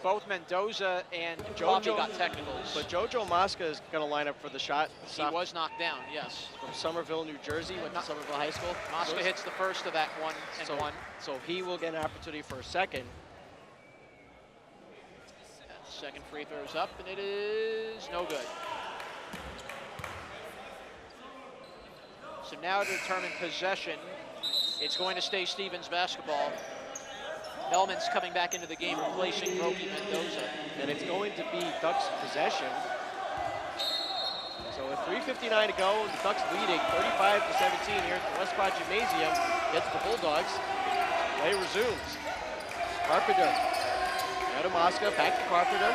both Mendoza and Coffey got technicals. But Jojo Mosca is going to line up for the shot. He was knocked down, yes. From Somerville, New Jersey, went to Somerville High School. Mosca hits the first of that 1-and-1. So he will get an opportunity for a second. And the second free throw's up, and it is no good. So now to determine possession, it's going to stay Stevens basketball. Melman's coming back into the game, replacing Rocky Mendoza. And it's going to be Ducks possession. So with 3:59 to go, the Ducks leading 35-17 here at the West Quad Gymnasium against the Bulldogs. Play resumes. Carpenter. Out of Mosca, back to Carpenter.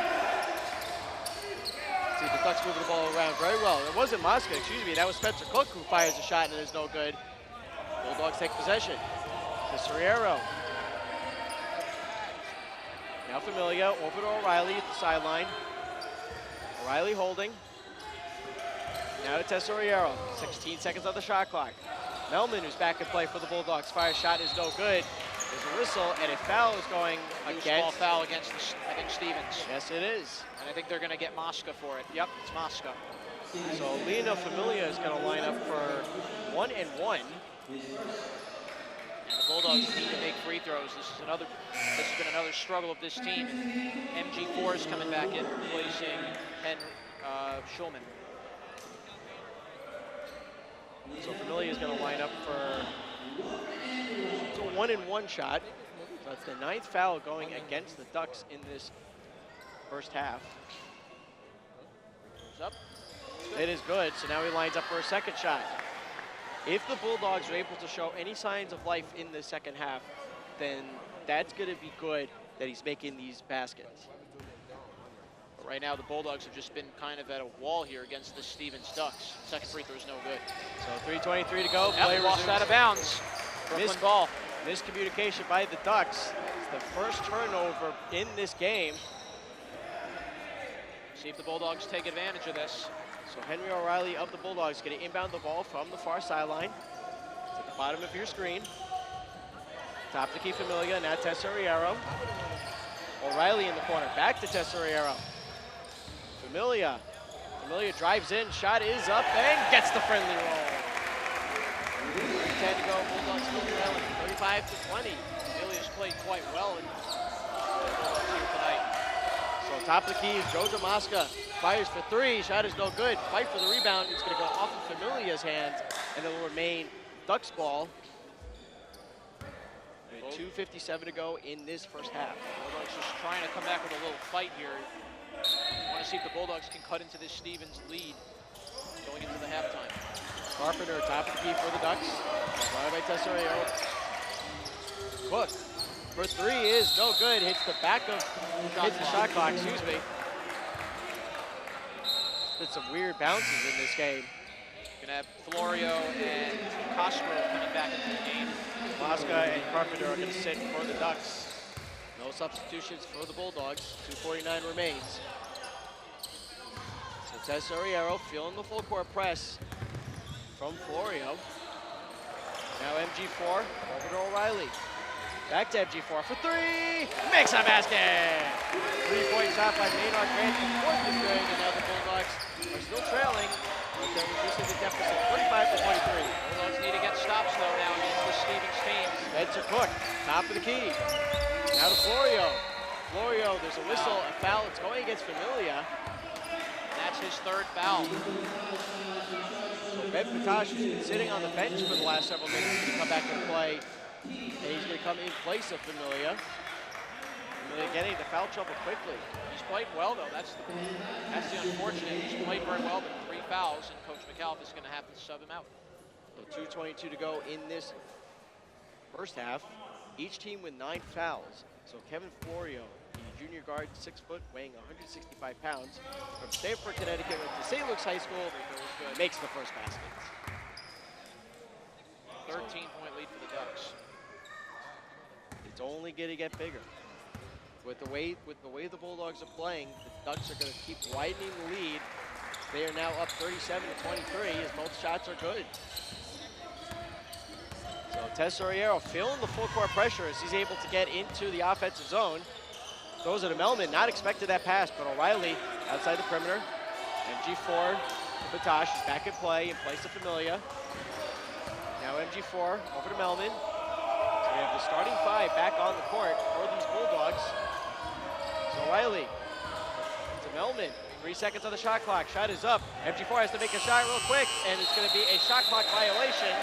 See the Ducks moving the ball around very well. It wasn't Mosca, excuse me, that was Spencer Cook who fires a shot and it is no good. Bulldogs take possession. Tesoriero. Now Familia over to O'Reilly at the sideline. O'Reilly holding. Now to Tesoriero. 16 seconds on the shot clock. Melman, who's back in play for the Bulldogs. Fire shot is no good. There's a whistle, and a foul is going against. Small foul against, I think, Stevens. Yes, it is. And I think they're going to get Mosca for it. Yep, it's Mosca. So Lena Familia is going to line up for 1-and-1. And the Bulldogs need to make free throws. This has been another struggle of this team. MG4 is coming back in, replacing Schulman. So Familia is going to line up for a 1-and-1 shot. So that's the 9th foul going against the Ducks in this first half. Goes up. It is good. So now he lines up for a second shot. If the Bulldogs are able to show any signs of life in the second half, then that's going to be good that he's making these baskets. But right now, the Bulldogs have just been kind of at a wall here against the Stevens Ducks. Second free throw is no good. So 3:23 to go. Yep, Play lost resumes. out of bounds. Brooklyn ball. Miscommunication by the Ducks. It's the first turnover in this game. See if the Bulldogs take advantage of this. So Henry O'Reilly of the Bulldogs going to inbound the ball from the far sideline. It's at the bottom of your screen. Top to key Familia, now Tesoriero. O'Reilly in the corner, back to Tesoriero. Familia drives in, shot is up, and gets the friendly roll. 10 to go, Bulldogs still trailing, 35-20. Familia's played quite well in the Bulldogs here tonight. So top of the key is Joe DeMosca. Fires for three, shot is no good. Fight for the rebound, it's gonna go off of Familia's hands, and it will remain Ducks ball. 2:57 to go in this first half. Bulldogs just trying to come back with a little fight here. Want to see if the Bulldogs can cut into this Stevens lead going into the halftime. Carpenter, top of the key for the Ducks. Followed by Tesoriero. Cook for three is no good. Hits the back of, hits the shot clock, excuse me. Did some weird bounces in this game. Gonna have Florio and Castro coming back into the game. Mosca and Carpenter are gonna sit for the Ducks. No substitutions for the Bulldogs. 2:49 remains. So Tesoriero feeling the full court press from Florio. Now MG4 over to O'Reilly. Back to MG4 for three. Makes a basket. 3-point shot by Maynard Grant. Fourth is good, and now the Bulldogs are still trailing. But they're reducing the deficit 35-23. Bulldogs need to get stops though now against the Stevens team. Spencer Cook, top of the key. Now to Florio. Florio, there's a whistle, a foul. It's going against Familia. That's his third foul. So Ben Patash has been sitting on the bench for the last several minutes. He's going to come back and play. And he's going to come in place of Familia. Familia getting into foul trouble quickly. He's played well though. That's the unfortunate. He's played very well, but 3 fouls, and Coach McAuliffe is going to have to sub him out. So 2:22 to go in this first half. Each team with 9 fouls. So Kevin Florio, the junior guard, 6 foot, weighing 165 pounds, from Stamford, Connecticut, went to St. Luke's High School, makes the first basket. 13-point lead for the Ducks. It's only going to get bigger. With the way the Bulldogs are playing, the Ducks are going to keep widening the lead. They are now up 37-23 as both shots are good. So Tesoriero feeling the full court pressure as he's able to get into the offensive zone. Throws it to Melman, not expected that pass, but O'Reilly outside the perimeter. MG4 to Patash is back in place of Familia. Now MG4 over to Melman. So we have the starting 5 back on the court for these Bulldogs. So O'Reilly to Melman. 3 seconds on the shot clock. Shot is up. MG4 has to make a shot real quick, and it's going to be a shot clock violation.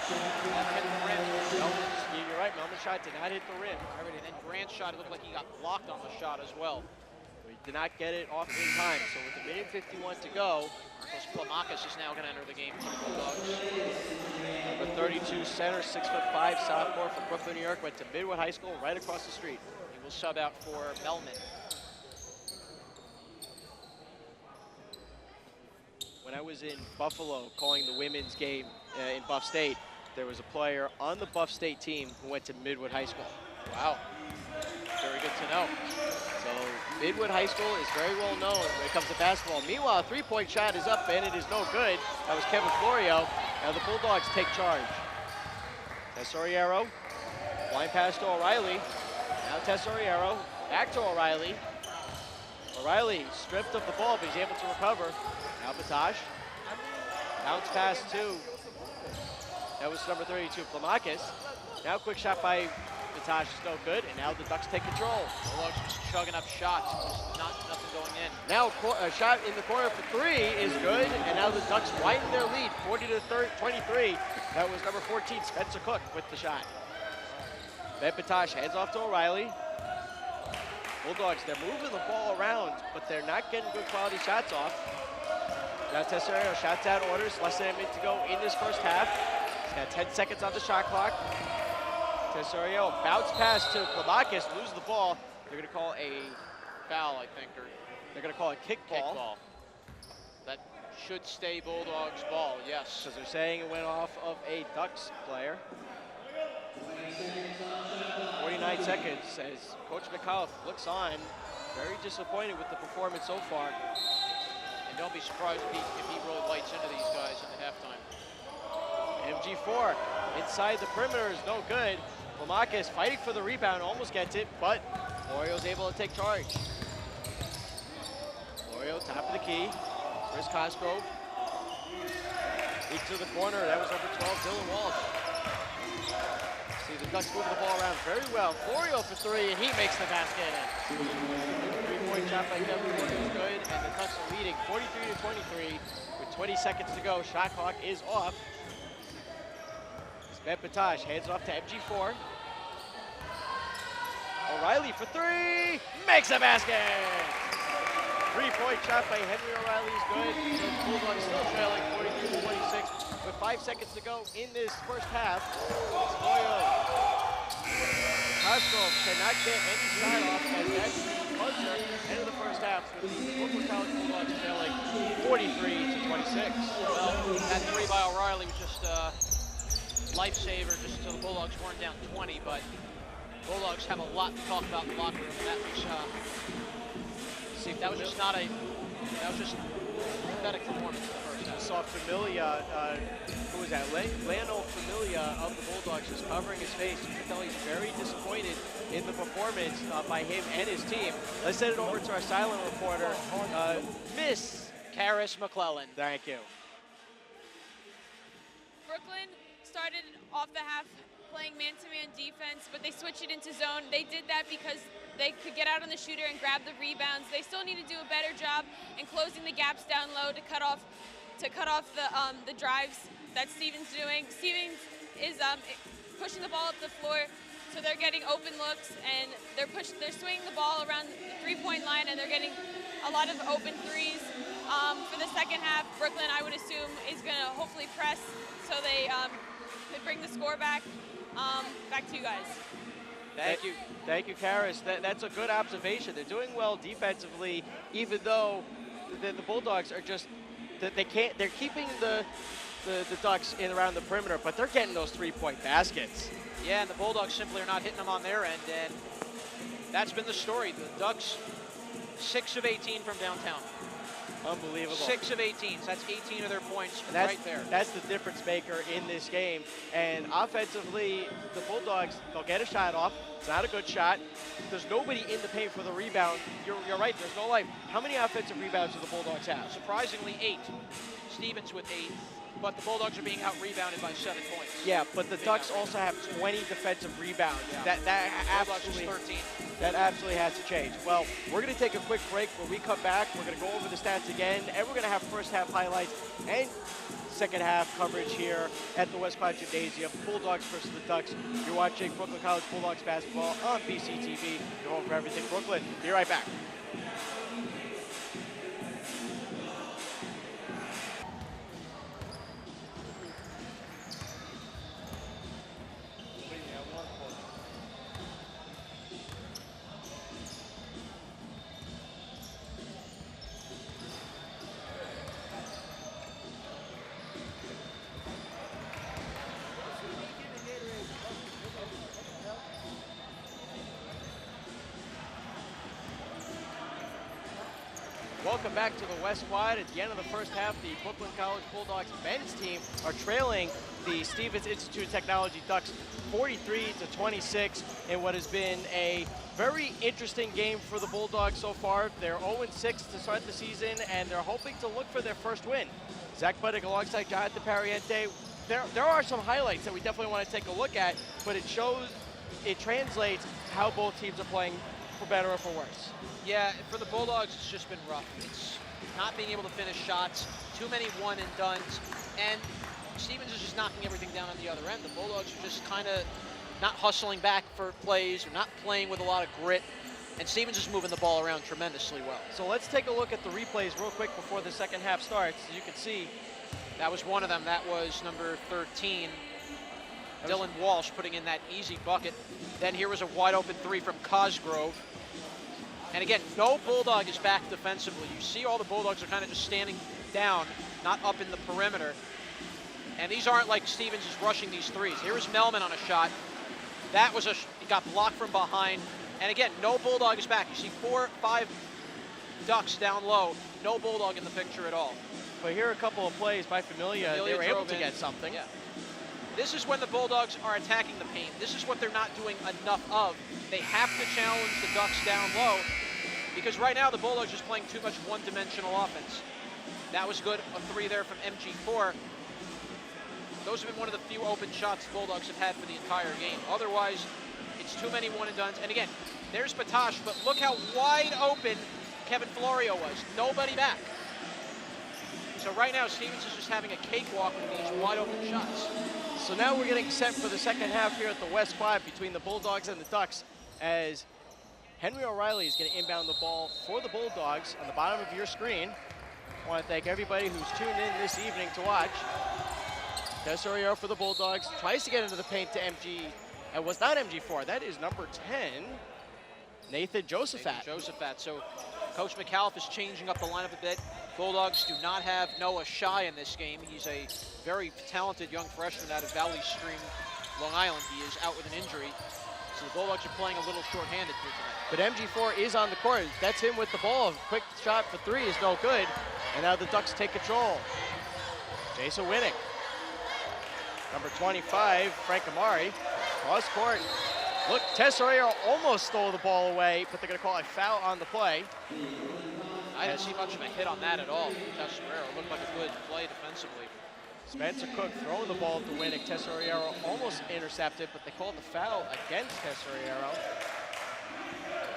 That hit the rim. You're right, Melman's shot did not hit the rim. And then Grant's shot, it looked like he got blocked on the shot as well. He did not get it off in time. So with 1:51 to go, Marcos Plamakis is now going to enter the game for the Bulldogs. number 32 center, 6'5" sophomore from Brooklyn, New York, went to Midwood High School right across the street. He will sub out for Melman. When I was in Buffalo calling the women's game in Buff State, there was a player on the Buff State team who went to Midwood High School. Wow. Very good to know. So Midwood High School is very well known when it comes to basketball. Meanwhile, a 3-point shot is up and it is no good. That was Kevin Florio. Now the Bulldogs take charge. Tesoriero, line pass to O'Reilly. Now Tesoriero, back to O'Reilly. O'Reilly stripped of the ball, but he's able to recover. Now Patash. Bounce pass to, that was number 32, Plamakis. Now quick shot by Patash is no good, and now the Ducks take control. Bulldogs just chugging up shots, just nothing going in. Now a shot in the corner for 3 is good, and now the Ducks widen their lead, 40-23. That was number 14, Spencer Cook, with the shot. Ben Patash heads off to O'Reilly. Bulldogs, they're moving the ball around, but they're not getting good quality shots off. Now Tesoriero shots out orders, less than a minute to go in this first half. He's got 10 seconds on the shot clock. Tesoriero bounce pass to Plamakis, lose the ball. They're gonna call a Foul, I think, or they're gonna call a kickball. That should stay Bulldogs ball, yes. Because they're saying it went off of a Ducks player. 49 seconds as Coach McAuliffe looks on, very disappointed with the performance so far. And don't be surprised if he really lights into these guys in the halftime. MG4 inside the perimeter is no good. Lamakis fighting for the rebound, almost gets it, but Florio's able to take charge. Florio, top of the key. Chris Cosgrove. Into the corner, that was over 12, Dylan Walsh. See the Ducks moving the ball around very well. Florio for three, and he makes the basket. Three-point shot by Kevin Florio is good, and the Ducks are leading 43-23 with 20 seconds to go. Shot clock is off. Sven Patosh hands it off to MG4. O'Reilly for three, makes the basket! Three-point shot by Henry O'Reilly is good. The Bulldogs still trailing 42-26 with 5 seconds to go in this first half. Spoyo. Cosgrove cannot get any shot off as that's the buzzer. End of the first half with the Brooklyn College Bulldogs trailing 43-26. Well, that three by O'Reilly was just lifesaver just until the Bulldogs weren't down 20, but Bulldogs have a lot to talk about in the locker room. That was just not a, that was just a pathetic performance in the first half. Saw Familia, who was that? Lano Familia of the Bulldogs is covering his face. You can tell he's very disappointed in the performance by him and his team. Let's send it over to our silent reporter, Miss Karis McClellan. Thank you. Brooklyn started off the half playing man-to-man defense, but they switched it into zone. They did that because they could get out on the shooter and grab the rebounds. They still need to do a better job in closing the gaps down low to cut off the drives that Stevens doing. Stevens is pushing the ball up the floor, so they're getting open looks and they're swinging the ball around the three-point line, and they're getting a lot of open threes. For the second half, Brooklyn, I would assume, is going to hopefully press so they could bring the score back. Back to you guys. Thank you, Karis. That's a good observation. They're doing well defensively, even though the Bulldogs are just they're keeping the Ducks in around the perimeter, but they're getting those three-point baskets. Yeah, and the Bulldogs simply are not hitting them on their end, and that's been the story. The Ducks, 6 of 18 from downtown. Unbelievable. 6 of 18. So that's 18 of their points right there. That's the difference maker in this game. And offensively, the Bulldogs, they'll get a shot off. It's not a good shot. There's nobody in the paint for the rebound. You're right, there's no life. How many offensive rebounds do the Bulldogs have? Surprisingly, 8. Stevens with 8. But the Bulldogs are being out-rebounded by 7 points. Yeah, but the Ducks also have 20 defensive rebounds. Yeah. That absolutely 13. That absolutely has to change. Well, we're going to take a quick break. When we come back, we're going to go over the stats again, and we're going to have first half highlights and second half coverage here at the West Clyde Gymnasium. Bulldogs versus the Ducks. You're watching Brooklyn College Bulldogs basketball on BCTV. You're home for everything Brooklyn. Be right back. Welcome back to the West Quad. At the end of the first half, the Brooklyn College Bulldogs men's team are trailing the Stevens Institute of Technology Ducks 43-26 in what has been a very interesting game for the Bulldogs so far. They're 0-6 to start the season, and they're hoping to look for their first win. Zach Buddick alongside Jonathan Pariente. There are some highlights that we definitely want to take a look at, but it translates how both teams are playing, for better or for worse. Yeah, for the Bulldogs, it's just been rough. It's not being able to finish shots, too many one-and-dones, and Stevens is just knocking everything down on the other end. The Bulldogs are just kind of not hustling back for plays, or not playing with a lot of grit, and Stevens is moving the ball around tremendously well. So let's take a look at the replays real quick before the second half starts. As you can see, that was one of them. That was number 13, Dylan Walsh, putting in that easy bucket. Then here was a wide-open three from Cosgrove. And again, no Bulldog is back defensively. You see all the Bulldogs are kind of just standing down, not up in the perimeter. And these aren't like Stevens is rushing these threes. Here was Melman on a shot. That was he got blocked from behind. And again, no Bulldog is back. You see 4 or 5 Ducks down low. No Bulldog in the picture at all. But here are a couple of plays by Familia. They were able to get something. Yeah. This is when the Bulldogs are attacking the paint. This is what they're not doing enough of. They have to challenge the Ducks down low because right now the Bulldogs are just playing too much one-dimensional offense. That was good, a 3 there from MG4. Those have been one of the few open shots the Bulldogs have had for the entire game. Otherwise, it's too many one-and-dones. And again, there's Batosh, but look how wide open Kevin Florio was. Nobody back. So right now, Stevens is just having a cakewalk with these wide-open shots. So now we're getting set for the second half here at the West Quad between the Bulldogs and the Ducks as Henry O'Reilly is going to inbound the ball for the Bulldogs on the bottom of your screen. I want to thank everybody who's tuned in this evening to watch. Tesoriero for the Bulldogs tries to get into the paint to MG. It was not MG4. That is number 10, Nathan Josephat. So Coach McAuliffe is changing up the lineup a bit. Bulldogs do not have Noah Shy in this game. He's a very talented young freshman out of Valley Stream, Long Island. He is out with an injury. So the Bulldogs are playing a little shorthanded here tonight. But MG4 is on the court. That's him with the ball. Quick shot for 3 is no good. And now the Ducks take control. Jason Winnick. Number 25, Frank Amari. Cross court. Look, Tesoriero almost stole the ball away, but they're going to call a foul on the play. I didn't see much of a hit on that at all from Tesoriero. It looked like a good play defensively. Spencer Cook throwing the ball to Winnick. Tesoriero almost intercepted, but they called the foul against Tesoriero.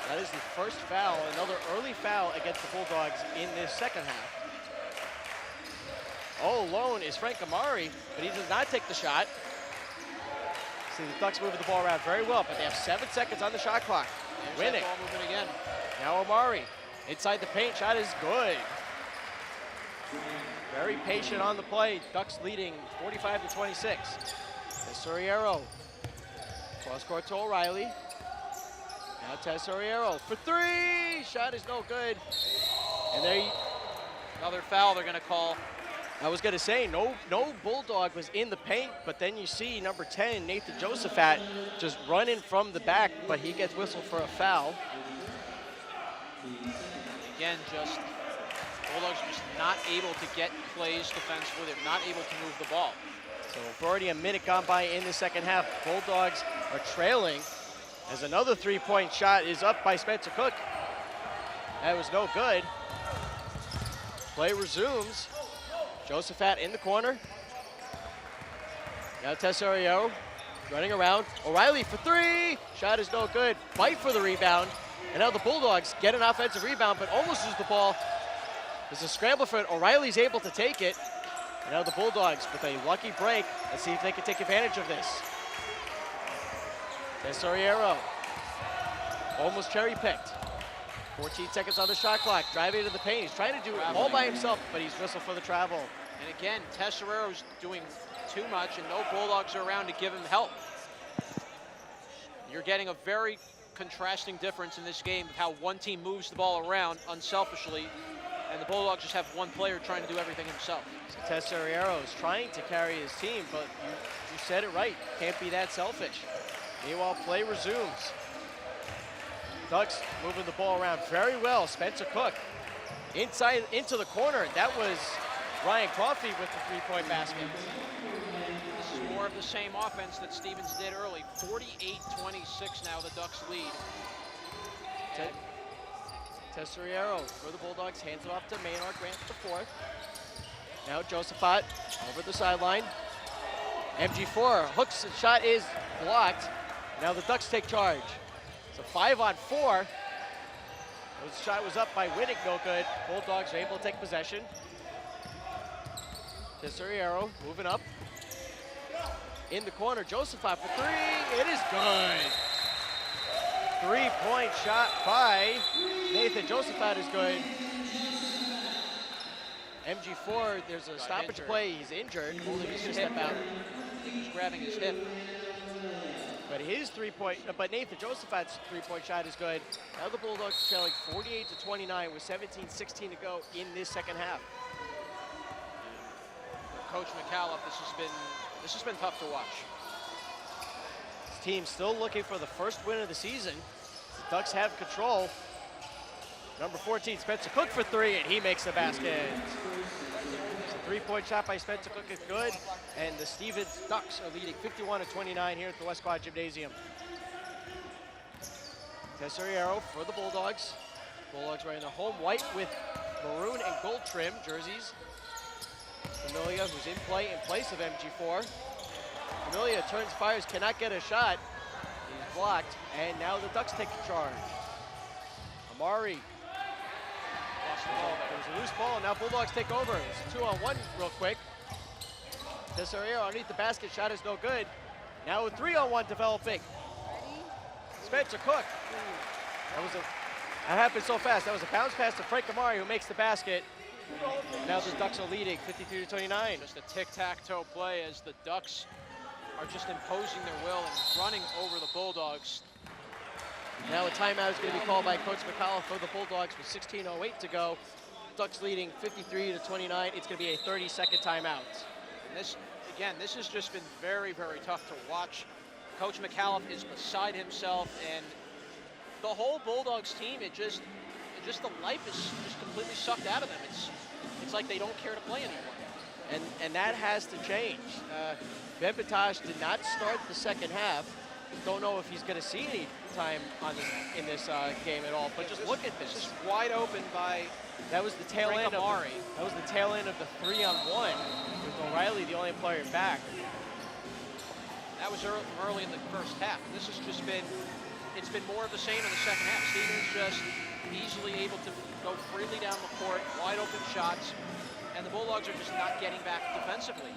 That is the first foul, another early foul against the Bulldogs in this second half. All alone is Frank Amari, but he does not take the shot. See the Ducks moving the ball around very well, but they have 7 seconds on the shot clock. There's Winnick. that ball moving again. Now Amari, inside the paint, shot is good. Very patient on the play. Ducks leading 45-26. Tesoriero, cross court to O'Reilly. Now Tesoriero for 3, shot is no good. And there Another foul they're gonna call. I was gonna say, no Bulldog was in the paint, but then you see number 10, Nathan Josephat, just running from the back, but he gets whistled for a foul. Again, just Bulldogs just not able to get plays defensively. They're not able to move the ball. So we've already a minute gone by in the second half. Bulldogs are trailing as another 3-point shot is up by Spencer Cook. That was no good. Play resumes. Josephat in the corner. Now Tesoriero running around. O'Reilly for 3. Shot is no good. Fight for the rebound. And now the Bulldogs get an offensive rebound, but almost lose the ball. There's a scramble for it. O'Reilly's able to take it. And now the Bulldogs with a lucky break. Let's see if they can take advantage of this. Tesoriero almost cherry-picked. 14 seconds on the shot clock. Driving into the paint. He's trying to do it all by himself, but he's whistled for the travel. And again, Tesoriero's doing too much, and no Bulldogs are around to give him help. You're getting a very contrasting difference in this game of how one team moves the ball around unselfishly, and the Bulldogs just have one player trying to do everything himself. So Tesoriero is trying to carry his team, but you said it right. Can't be that selfish. Meanwhile, play resumes. Ducks moving the ball around very well. Spencer Cook inside into the corner. That was Ryan Coffey with the 3-point basket. This is more of the same offense that Stevens did early. 48-26 now the Ducks lead. Tesoriero for the Bulldogs, hands it off to Maynard Grant the 4th. Now Josephat over the sideline. MG4 hooks, the shot is blocked. Now the Ducks take charge. So 5-on-4. The shot was up by Winnick, no good. Bulldogs are able to take possession. Tesoriero moving up. In the corner, Josephat for 3, it is good. 3-point shot by Nathan Josephat is good. MG4, there's a stoppage play, he's injured. Only he's just step out. I think he's grabbing his hip. But his but Nathan Josephat's 3-point shot is good. Now the Bulldogs are trailing 48-29 with 17-16 to go in this second half. Coach McAuliffe, this has been tough to watch. This team's still looking for the first win of the season. The Ducks have control. Number 14, Spencer Cook for 3, and he makes the basket. So Three-point shot by Spencer Cook is good, and the Stevens Ducks are leading 51-29 here at the West Quad Gymnasium. Tesoriero for the Bulldogs. Bulldogs wearing their home white with maroon and gold trim jerseys. Familia, who's in place of MG4. Familia turns, fires, cannot get a shot. He's blocked, and now the Ducks take charge. Amari. Lost the ball. There was a loose ball, and now Bulldogs take over. It's a 2-on-1 real quick. Tesoriero underneath the basket, shot is no good. Now a 3-on-1 developing. Spencer Cook. That happened so fast. That was a bounce pass to Frank Amari, who makes the basket. Now the Ducks are leading 53-29. Just a tic-tac-toe play as the Ducks are just imposing their will and running over the Bulldogs. Now a timeout is going to be called by Coach McCullough for the Bulldogs with 16:08 to go. Ducks leading 53-29. It's going to be a 30-second timeout. And this has just been very, very tough to watch. Coach McCullough is beside himself, and the whole Bulldogs team, it just the life is just completely sucked out of them. It's like they don't care to play anymore. And that has to change. Ben Patosh did not start the second half. Don't know if he's going to see any time in this game at all. But just look at this. Just wide open by. That was the tail Frank end of Amari. that was the tail end of the 3-on-1 with O'Reilly the only player back. That was early in the first half. This has just been. It's been more of the same in the second half. Stevens just easily able to go freely down the court, wide open shots, and the Bulldogs are just not getting back defensively.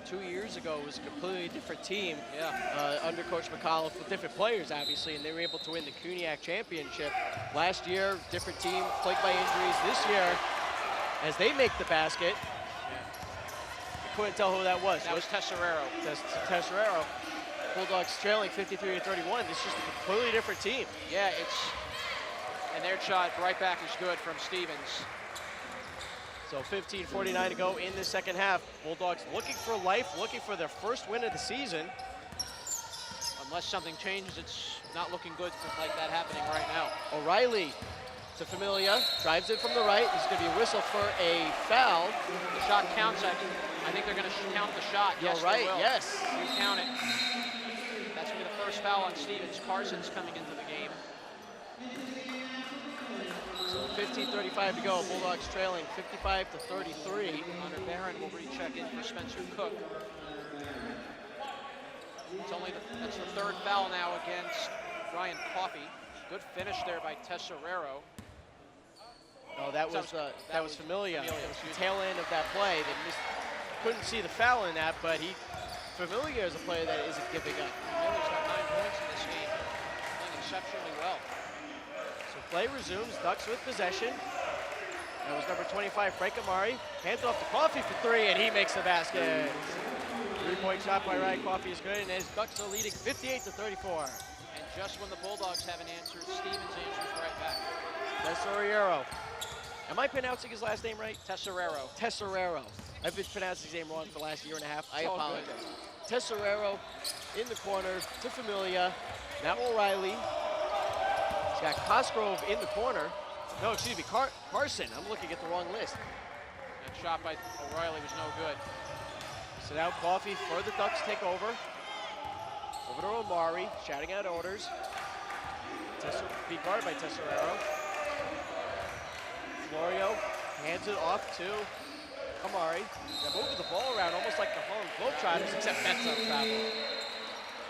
2 years ago, it was a completely different team. Yeah. Under Coach McCullough with different players, obviously, and they were able to win the Cuniac Championship. Last year, different team, plagued by injuries. This year, as they make the basket, I couldn't tell who that was. That was Tesoriero. Tesoriero. Bulldogs trailing 53-31. This is just a completely different team. Yeah, and their shot right back is good from Stevens. So 15:49 to go in the second half. Bulldogs looking for life, looking for their first win of the season. Unless something changes, it's not looking good like that happening right now. O'Reilly to Familia, drives it from the right. This is going to be a whistle for a foul. The shot counts. I think they're going to count the shot. You're yes, right, they will. yes. You count it. That's going to be the first foul on Stevens. Carson's coming into the game. So 15:35 to go. Bulldogs trailing 55-33. Hunter Barron will recheck in for Spencer Cook. That's the third foul now against Ryan Coffey. Good finish there by Tesoriero. No, that was Familia. Familia. It was the tail end of that play. They couldn't see the foul in that, but Familia is a player that isn't giving up. Familia's got 9 points in this game, playing exceptionally well. So play resumes. Ducks with possession. That was number 25, Frank Amari. Hands off to Coffey for 3, and he makes the basket. 3-point shot by Ryan Coffey is good, and his Ducks are leading 58-34. And just when the Bulldogs haven't answered, Stevens answers right back. Tesoriero. Am I pronouncing his last name right? Tesoriero. Tesoriero. I've been pronouncing his name wrong for the last year and a half. I It's all apologize. good. Tesoriero in the corner to Familia. Now O'Reilly. He's got Cosgrove in the corner. No, excuse me, Carson. I'm looking at the wrong list. That shot by O'Reilly was no good. So now Coffey for the Ducks take over. Over to Omari, shouting out orders. Be guarded by Tesoriero. Florio hands it off to Amari. They're moving the ball around almost like the Harlem Globetrotters, except that's on travel.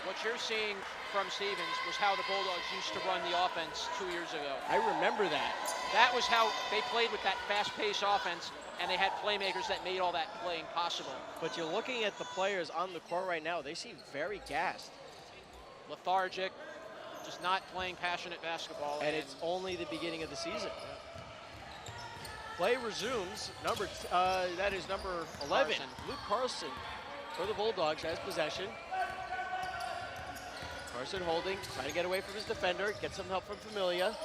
What you're seeing from Stevens was how the Bulldogs used to run the offense 2 years ago. I remember that. That was how they played with that fast-paced offense, and they had playmakers that made all that playing possible. But you're looking at the players on the court right now, they seem very gassed. Lethargic, just not playing passionate basketball. And it's only the beginning of the season. Play resumes. That is number 11, Carson. Luke Carlson for the Bulldogs has possession. Carson holding, trying to get away from his defender, get some help from Familia.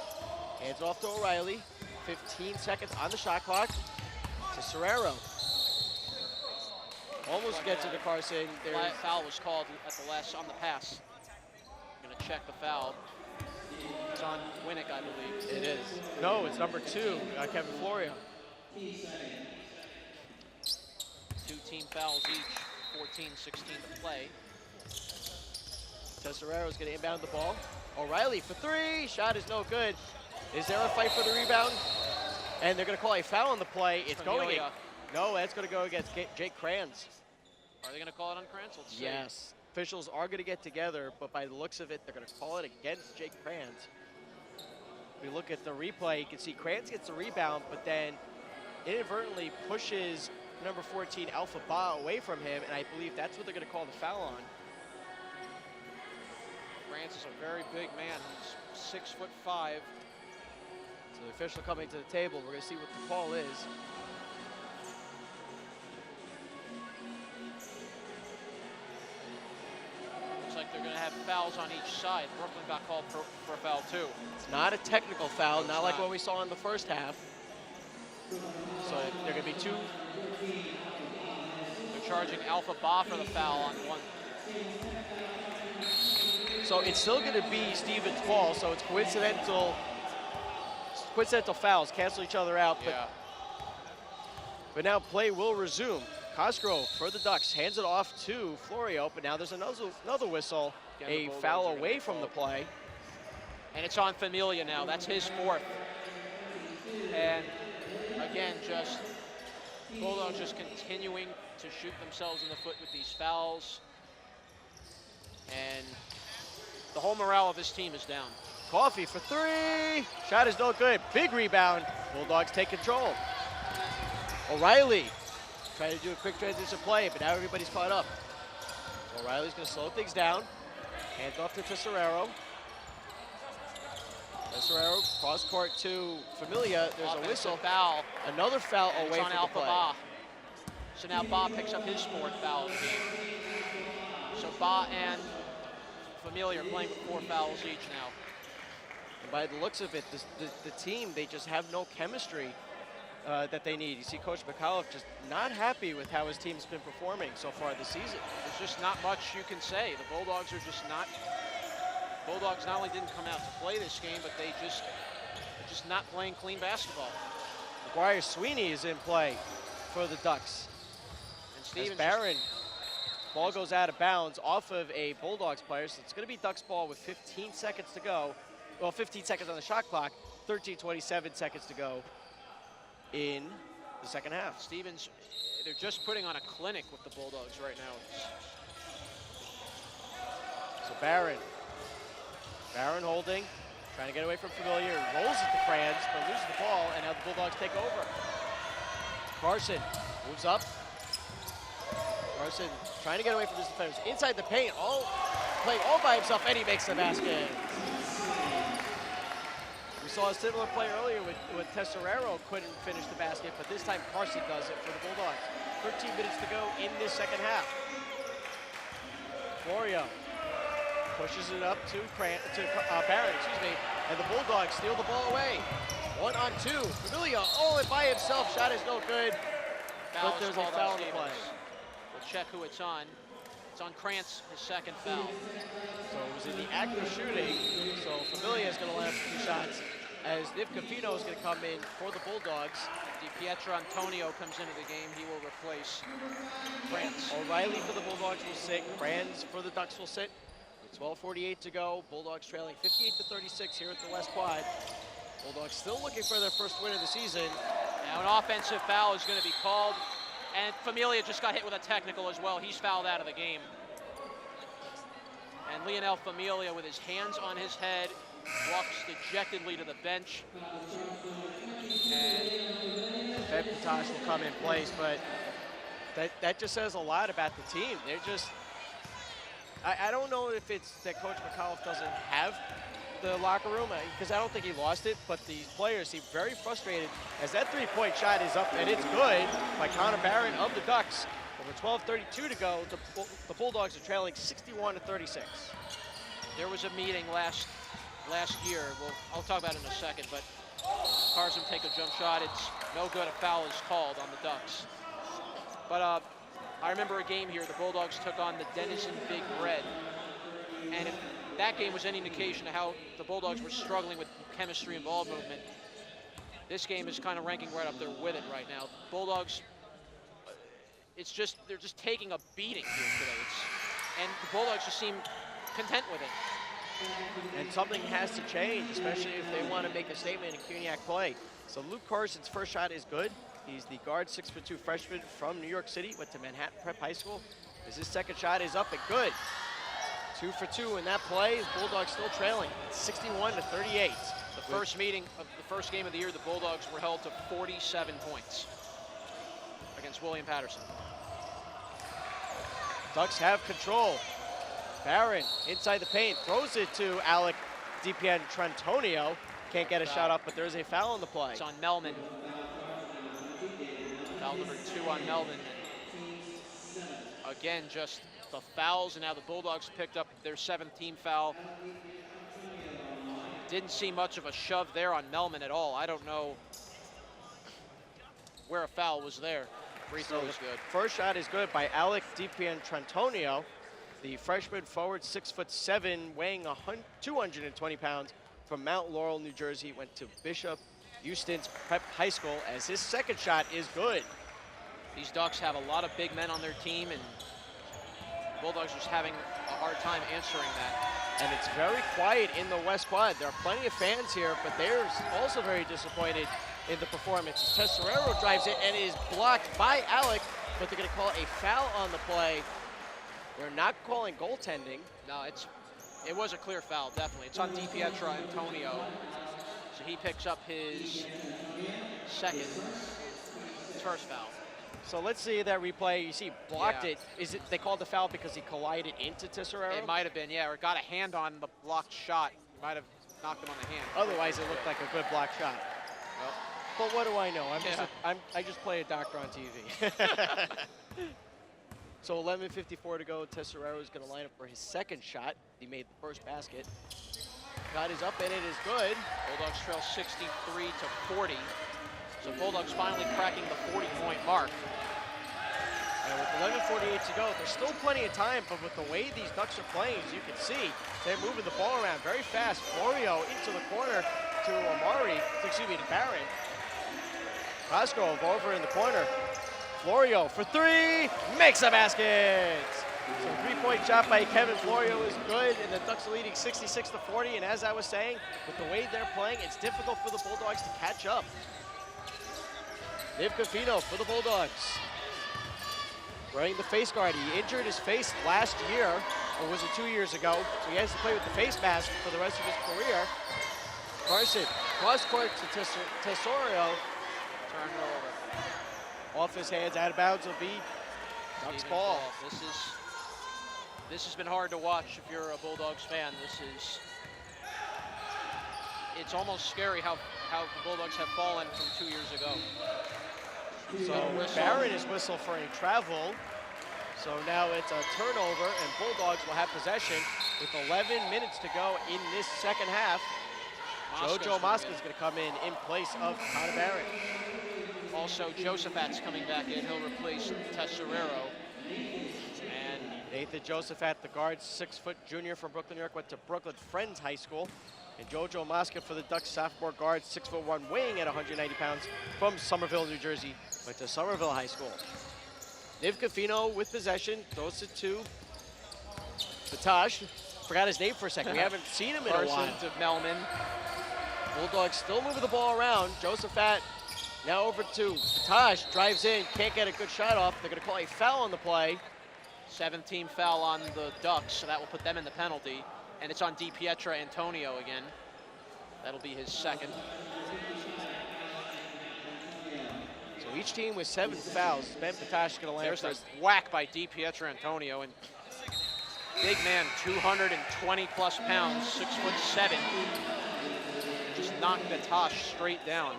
Hands off to O'Reilly. 15 seconds on the shot clock. To Serrero. Almost gets it to Carson. Foul was called at the last on the pass. Going to check the foul. It's on Winnick, I believe. It is. No, it's number 2, Kevin Florio. 2 team fouls each, 14-16 to play. Tesserero's going to inbound the ball. O'Reilly for 3. Shot is no good. Is there a fight for the rebound? And they're going to call a foul on the play. It's going in. No, that's going to go against Jake Kranz. Are they going to call it on Kranz? Let's see. Yes. Officials are going to get together, but by the looks of it, they're going to call it against Jake Kranz. We look at the replay, you can see Kranz gets the rebound, but then inadvertently pushes number 14, Alpha Ba, away from him, and I believe that's what they're going to call the foul on. Kranz is a very big man. He's 6'5". So the official coming to the table, we're going to see what the call is. Looks like they're going to have fouls on each side. Brooklyn got called for a foul too. It's not a technical foul, not like what we saw in the first half. So they're going to be 2. They're charging Alpha Ba for the foul on one. So it's still going to be Stevens' ball, so it's coincidental fouls, cancel each other out. But now play will resume. Cosgrove for the Ducks hands it off to Florio, but now there's another whistle, a foul away from the play. And it's on Familia now. That's his 4th. And again, just Bulldogs just continuing to shoot themselves in the foot with these fouls. And the whole morale of this team is down. Coffee for 3. Shot is no good. Big rebound. Bulldogs take control. O'Reilly trying to do a quick transition play, but now everybody's caught up. So O'Reilly's going to slow things down. Hands off to Tesserero. Tesserero cross court to Familia. There's a whistle. Foul. Another foul and away it's on from Alpha the play. Ba. So now Ba picks up his 4th foul of the game. So Ba and Familia are playing with 4 fouls each now. And by the looks of it, the team, they just have no chemistry that they need. You see Coach McAuliffe just not happy with how his team's been performing so far this season. There's just not much you can say. The Bulldogs are just not. Bulldogs not only didn't come out to play this game, but they're just not playing clean basketball. McGuire Sweeney is in play for the Ducks. And Stevens. Barron, ball goes out of bounds off of a Bulldogs player, so it's going to be Ducks ball with 15 seconds to go. Well, 15 seconds on the shot clock, 13:27 seconds to go in the second half. Stevens, they're just putting on a clinic with the Bulldogs right now. So Barron holding, trying to get away from Familia, rolls it to Kranz, but loses the ball, and now the Bulldogs take over. Carson moves up. Carson trying to get away from his defenders. Inside the paint, playing all by himself, and he makes the basket. We saw a similar play earlier with Tesserero couldn't finish the basket, but this time Carson does it for the Bulldogs. 13 minutes to go in this second half. Florio pushes it up to Barron, and the Bulldogs steal the ball away. 1-on-2, Familia, and by himself, shot is no good, but there's a foul in the play. We'll check who it's on. It's on Krantz, his 2nd foul. So it was in the act of shooting, so Familia is going to line up 2 shots, as Niv Cafino is going to come in for the Bulldogs. DiPietro Antonio comes into the game. He will replace Krantz. O'Reilly for the Bulldogs will sit, Kranz for the Ducks will sit. 12:48 to go. Bulldogs trailing 58-36 here at the West Quad. Bulldogs still looking for their first win of the season. Now an offensive foul is going to be called, and Familia just got hit with a technical as well. He's fouled out of the game. And Lionel Familia, with his hands on his head, walks dejectedly to the bench. And Ben Patosh will come in place, but that just says a lot about the team. They're just, I don't know if it's that Coach McAuliffe doesn't have the locker room, because I don't think he lost it, but these players seem very frustrated as that 3-point shot is up, and it's good by Connor Barron of the Ducks. Over 12:32 to go, the Bulldogs are trailing 61-36. There was a meeting last year. I'll talk about it in a second, but Carson take a jump shot. It's no good. A foul is called on the Ducks. But I remember a game here. The Bulldogs took on the Denison Big Red, and if that game was any indication of how the Bulldogs were struggling with chemistry and ball movement, this game is kind of ranking right up there with it right now. Bulldogs, it's just, they're just taking a beating here today. And the Bulldogs just seem content with it. And something has to change, especially if they want to make a statement in Cuniac play. So Luke Carson's first shot is good. He's the guard, 6'2" freshman from New York City, went to Manhattan Prep High School. His second shot is up and good. 2 for 2 in that play. The Bulldogs still trailing, 61-38. The first meeting of the first game of the year, the Bulldogs were held to 47 points against William Patterson. Ducks have control. Barron inside the paint, throws it to Alec DiPietrantonio. Can't get a shot up, but there's a foul on the play. It's on Melman. Foul number 2 on Melman. Again, just the fouls, and now the Bulldogs picked up their 7th team foul. Didn't see much of a shove there on Melman at all. I don't know where a foul was there. Free throw is good. First shot is good by Alec DiPietrantonio, the freshman forward, 6'7", weighing 220 pounds, from Mount Laurel, New Jersey. Went to Bishop Houston's Prep High School, as his second shot is good. These Ducks have a lot of big men on their team, and Bulldogs just having a hard time answering that. And it's very quiet in the West Quad. There are plenty of fans here, but they're also very disappointed in the performance. Tesserero drives it and is blocked by Alec, but they're going to call a foul on the play. They're not calling goaltending. No, it was a clear foul, definitely. It's on DiPietrantonio, so he picks up his first foul. So let's see that replay. You see, blocked it. Is it they called the foul because he collided into Tesserero? It might have been, yeah, or got a hand on the blocked shot. Might have knocked him on the hand. Otherwise, it looked like a good block shot. Well, but what do I know? I just play a doctor on TV. So 11:54 to go. Tesserero is going to line up for his second shot. He made the first basket. Shot is up and it is good. Bulldogs trail 63-40. So Bulldogs finally cracking the 40-point mark. And with 11:48 to go, there's still plenty of time, but with the way these Ducks are playing, as you can see, they're moving the ball around very fast. Florio into the corner to Barron. Cosgrove over in the corner. Florio for 3, makes a basket. So 3-point shot by Kevin Florio is good, and the Ducks are leading 66-40. And as I was saying, with the way they're playing, it's difficult for the Bulldogs to catch up. Niv Cofino for the Bulldogs. Running the face guard. He injured his face last year, or was it 2 years ago? So he has to play with the face mask for the rest of his career. Carson, cross court to Tesserero. Turn it over. Off his hands, out of bounds will be Ducks ball. This has been hard to watch if you're a Bulldogs fan. It's almost scary how the Bulldogs have fallen from 2 years ago. So Barron is whistled for a travel. So now it's a turnover, and Bulldogs will have possession with 11 minutes to go in this second half. Jojo Mosca's going to come in place of Connor Barron. Also, Josephat's coming back in. He'll replace Tesserero. And Nathan Josephat, the guard, 6-foot junior from Brooklyn, New York, went to Brooklyn Friends High School. And Jojo Mosca for the Ducks, sophomore guard, 6'1", weighing at 190 pounds, from Somerville, New Jersey, went to Somerville High School. Niv Cofino with possession, throws it to Batash. Forgot his name for a second. We haven't seen him in a while. to Melman. Bulldogs still moving the ball around. Josephat now over to Batash, drives in, can't get a good shot off. They're going to call a foul on the play. 7-team foul on the Ducks, so that will put them in the penalty. And it's on DiPietrantonio again. That'll be his second. So each team with 7 fouls. Ben Batash going to land. There's a whack by DiPietrantonio, and big man, 220-plus pounds, 6'7". Just knocked Batash straight down.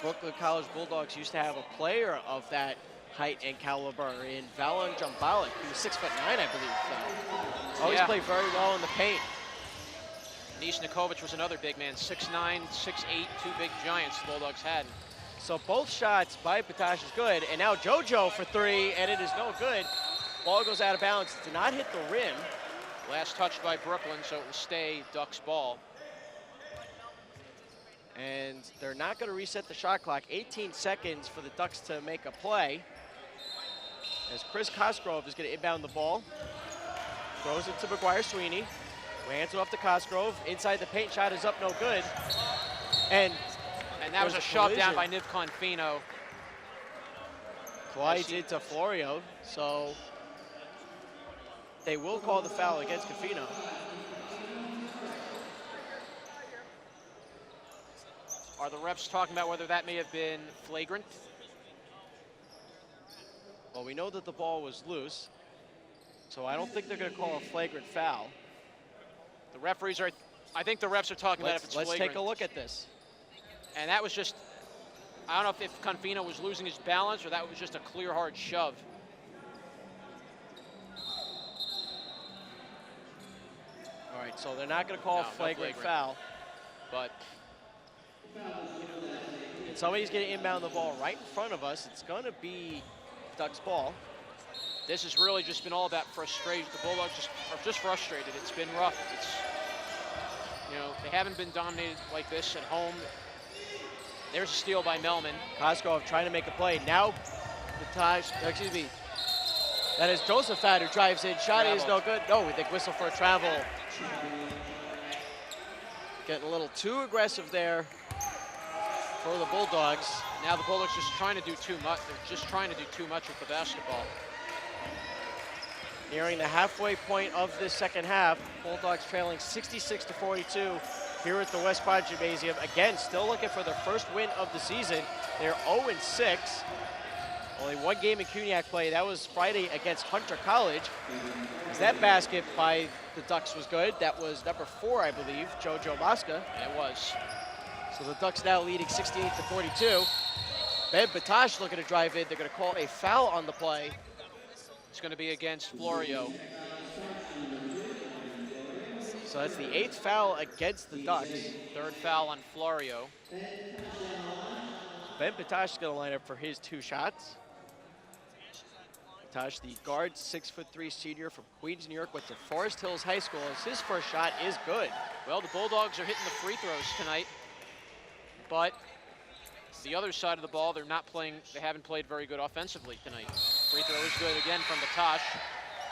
Brooklyn College Bulldogs used to have a player of that height and caliber in Valon Jumbalik. He was 6'9", I believe. Always played very well in the paint. Nishnikovic was another big man, 6'9", 6'8", two big giants the Bulldogs had. So both shots by Batash is good, and now Jojo for 3, and it is no good. Ball goes out of bounds, did not hit the rim. Last touch by Brooklyn, so it will stay Ducks ball. And they're not going to reset the shot clock. 18 seconds for the Ducks to make a play. as Chris Cosgrove is going to inbound the ball. Throws it to McGuire Sweeney. Hands it off to Cosgrove. Inside the paint, shot is up, no good. And that was a shove down by Niv Confino. Collides into Florio, so they will call the foul against Confino. Are the refs talking about whether that may have been flagrant? Well, we know that the ball was loose, so I don't think they're going to call a flagrant foul. The referees are, I think the refs are talking about if it's flagrant. Let's take a look at this. And that was just, I don't know if Confino was losing his balance or that was just a clear, hard shove. All right, so they're not going to call a flagrant foul. But and somebody's going to inbound the ball right in front of us. It's going to be Ducks ball. this has really just been all about frustration. The Bulldogs are just frustrated. It's been rough. It's, you know, they haven't been dominated like this at home. There's a steal by Melman. Cosgrove trying to make a play. Now, that is Josephat who drives in. Shot is no good. No, they whistle for a travel. Getting a little too aggressive there for the Bulldogs. Now the Bulldogs just trying to do too much. They're just trying to do too much with the basketball. Nearing the halfway point of this second half, Bulldogs trailing 66-42 here at the West Quad Gymnasium. Again, still looking for their first win of the season. They're 0-6. Only one game in Cuniac play. That was Friday against Hunter College. That basket by the Ducks was good. That was number 4, I believe, Jojo Mosca. It was. So the Ducks now leading 68-42. Ben Batash looking to drive in. They're going to call a foul on the play. It's going to be against Florio. So that's the 8th foul against the Ducks. 3rd foul on Florio. Ben Batash is going to line up for his 2 shots. Batash, the guard, 6'3" senior from Queens, New York, went to Forest Hills High School. His first shot is good. Well, the Bulldogs are hitting the free throws tonight, but the other side of the ball, they're not playing, they haven't played very good offensively tonight. Free throw is good again from Batash.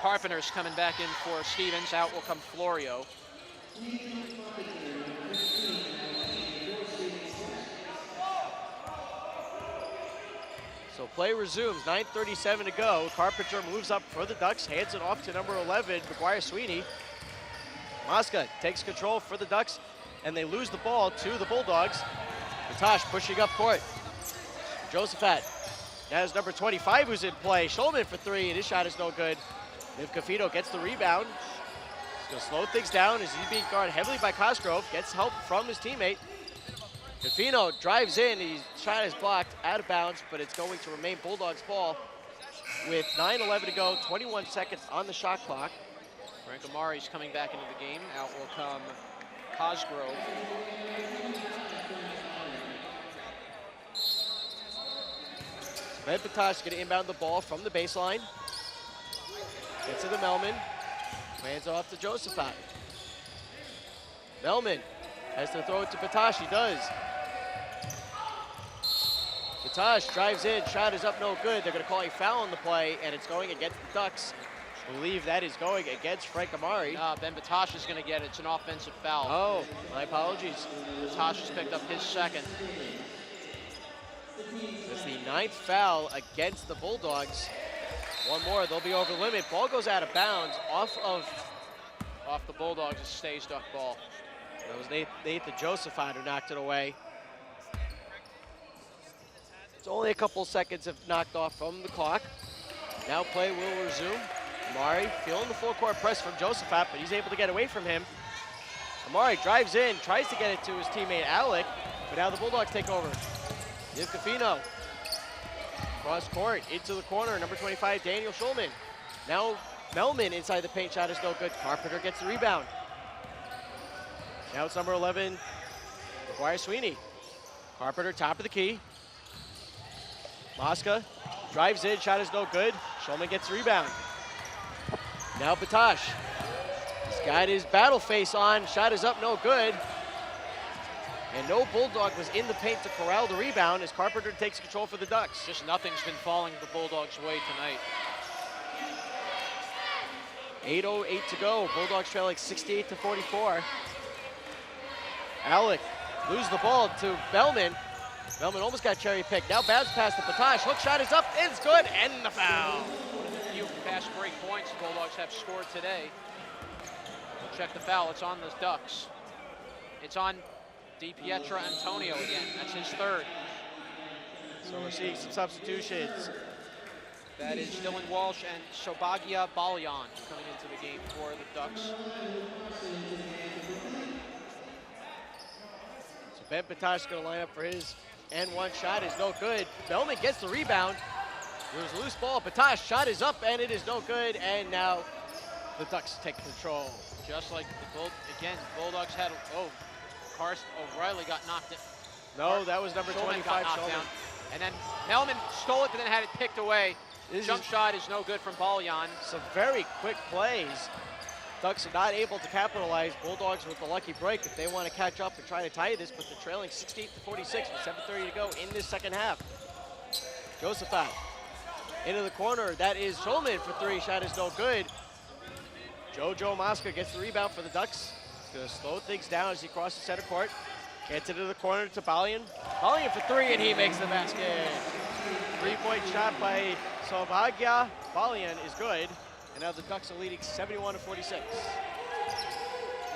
Carpenter's coming back in for Stevens. Out will come Florio. So play resumes, 9:37 to go. Carpenter moves up for the Ducks, hands it off to number 11, McGuire Sweeney. Mosca takes control for the Ducks, and they lose the ball to the Bulldogs. Batash pushing up court. Josephat. Now it's number 25 who's in play. Schulman for 3, and his shot is no good. Niv Confino gets the rebound. He's going to slow things down as he's being guarded heavily by Cosgrove. Gets help from his teammate. Confino drives in. His shot is blocked out of bounds, but it's going to remain Bulldogs ball with 9:11 to go, 21 seconds on the shot clock. Frank Amari's coming back into the game. Out will come Cosgrove. Ben Batash is going to inbound the ball from the baseline. Gets to the Melman. Hands off to Josephat. Melman has to throw it to Batash. He does. Batash drives in. Shot is up, no good. They're going to call a foul on the play, and it's going against the Ducks. I believe that is going against Frank Amari. Ben Batash is going to get it. It's an offensive foul. Oh, my apologies. Batash has picked up his 2nd. It's the 9th foul against the Bulldogs. One more, they'll be over the limit. Ball goes out of bounds off the Bulldogs. It stays Duck ball. That was Nathan Josephat who knocked it away. It's only a couple seconds have knocked off from the clock. Now play will resume. Amari feeling the full court press from Josephat, but he's able to get away from him. Amari drives in, tries to get it to his teammate Alec, but now the Bulldogs take over. Niv Confino. Cross court into the corner, number 25, Daniel Schulman. Now Melman inside the paint, shot is no good. Carpenter gets the rebound. Now it's number 11, McGuire Sweeney. Carpenter, top of the key. Mosca drives in, shot is no good. Schulman gets the rebound. Now Batash. He's got his battle face on, shot is up, no good. And no Bulldog was in the paint to corral the rebound as Carpenter takes control for the Ducks. Just nothing's been falling the Bulldogs' way tonight. 8:08 to go. Bulldogs trailing 68-44. Alec lose the ball to Bellman. Bellman almost got cherry picked. Now bounce pass to Patash. Hook shot is up. It's good. And the foul. One of the few fast break points the Bulldogs have scored today. We'll check the foul. It's on the Ducks. It's on DiPietro Antonio again. That's his third. So we're seeing some substitutions. That is Dylan Walsh and Sobagia Balyan coming into the game for the Ducks. So Ben Patash is going to line up for his N1 shot. Is no good. Bellman gets the rebound. There's a loose ball. Patash shot is up and it is no good. And now the Ducks take control. Just like the Bulldogs had, Carson O'Reilly got knocked. No, that was number Shulman 25, got knocked Shulman. down. And then Melman stole it, but then had it picked away. Jump shot is no good from Balyan. Some very quick plays. Ducks are not able to capitalize. Bulldogs with the lucky break if they want to catch up and try to tie this, but they're trailing 68-46 with 7:30 to go in this second half. Josephat into the corner. That is Shulman for three. Shot is no good. Jojo Mosca gets the rebound for the Ducks. He's going to slow things down as he crosses center court. Gets into the corner to Balyan. Balyan for three, and he makes the basket. Three-point shot by Sobagia Balyan is good. And now the Ducks are leading 71-46.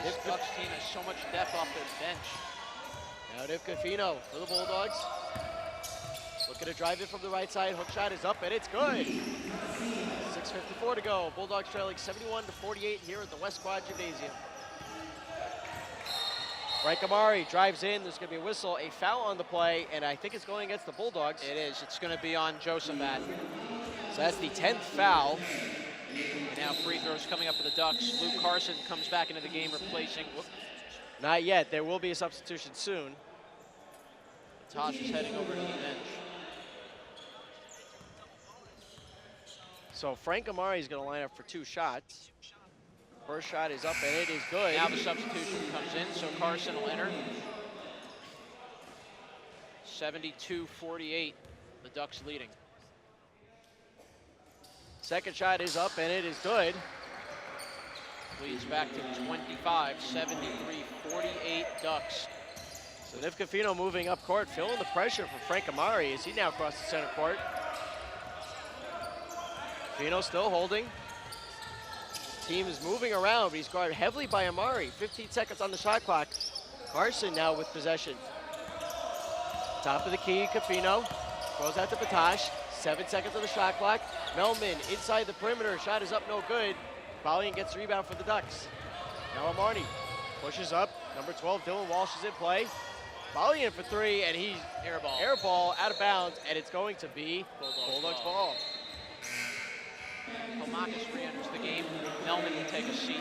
This Ducks team has so much depth off their bench. Now Nivka Fino for the Bulldogs. Looking to drive it from the right side. Hook shot is up, and it's good. 6:54 to go. Bulldogs trailing 71-48 here at the West Quad Gymnasium. Frank Amari drives in. There's going to be a whistle, a foul on the play, and I think it's going against the Bulldogs. It is. It's going to be on Josephat. So that's the 10th foul. And now free throws coming up for the Ducks. Luke Carson comes back into the game replacing. Not yet. There will be a substitution soon. Tosh is heading over to the bench. So Frank Amari is going to line up for two shots. First shot is up, and it is good. Now the substitution comes in, so Carson will enter. 72-48, the Ducks leading. Second shot is up, and it is good. Leads back to 25, 73-48 Ducks. So Nivka Fino moving up court, feeling the pressure from Frank Amari as he now crosses center court. Fino still holding. Team is moving around, but he's guarded heavily by Amari. 15 seconds on the shot clock. Carson now with possession. Top of the key, Cafino. Goes out to Patash. 7 seconds on the shot clock. Melman inside the perimeter. Shot is up, no good. Balyan gets the rebound for the Ducks. Now Amarni pushes up. Number 12, Dylan Walsh is in play. Balyan for three, and he's Air ball. air ball out of bounds, and it's going to be Bulldogs ball. Tomakis re-enters the game. Melman will take a seat.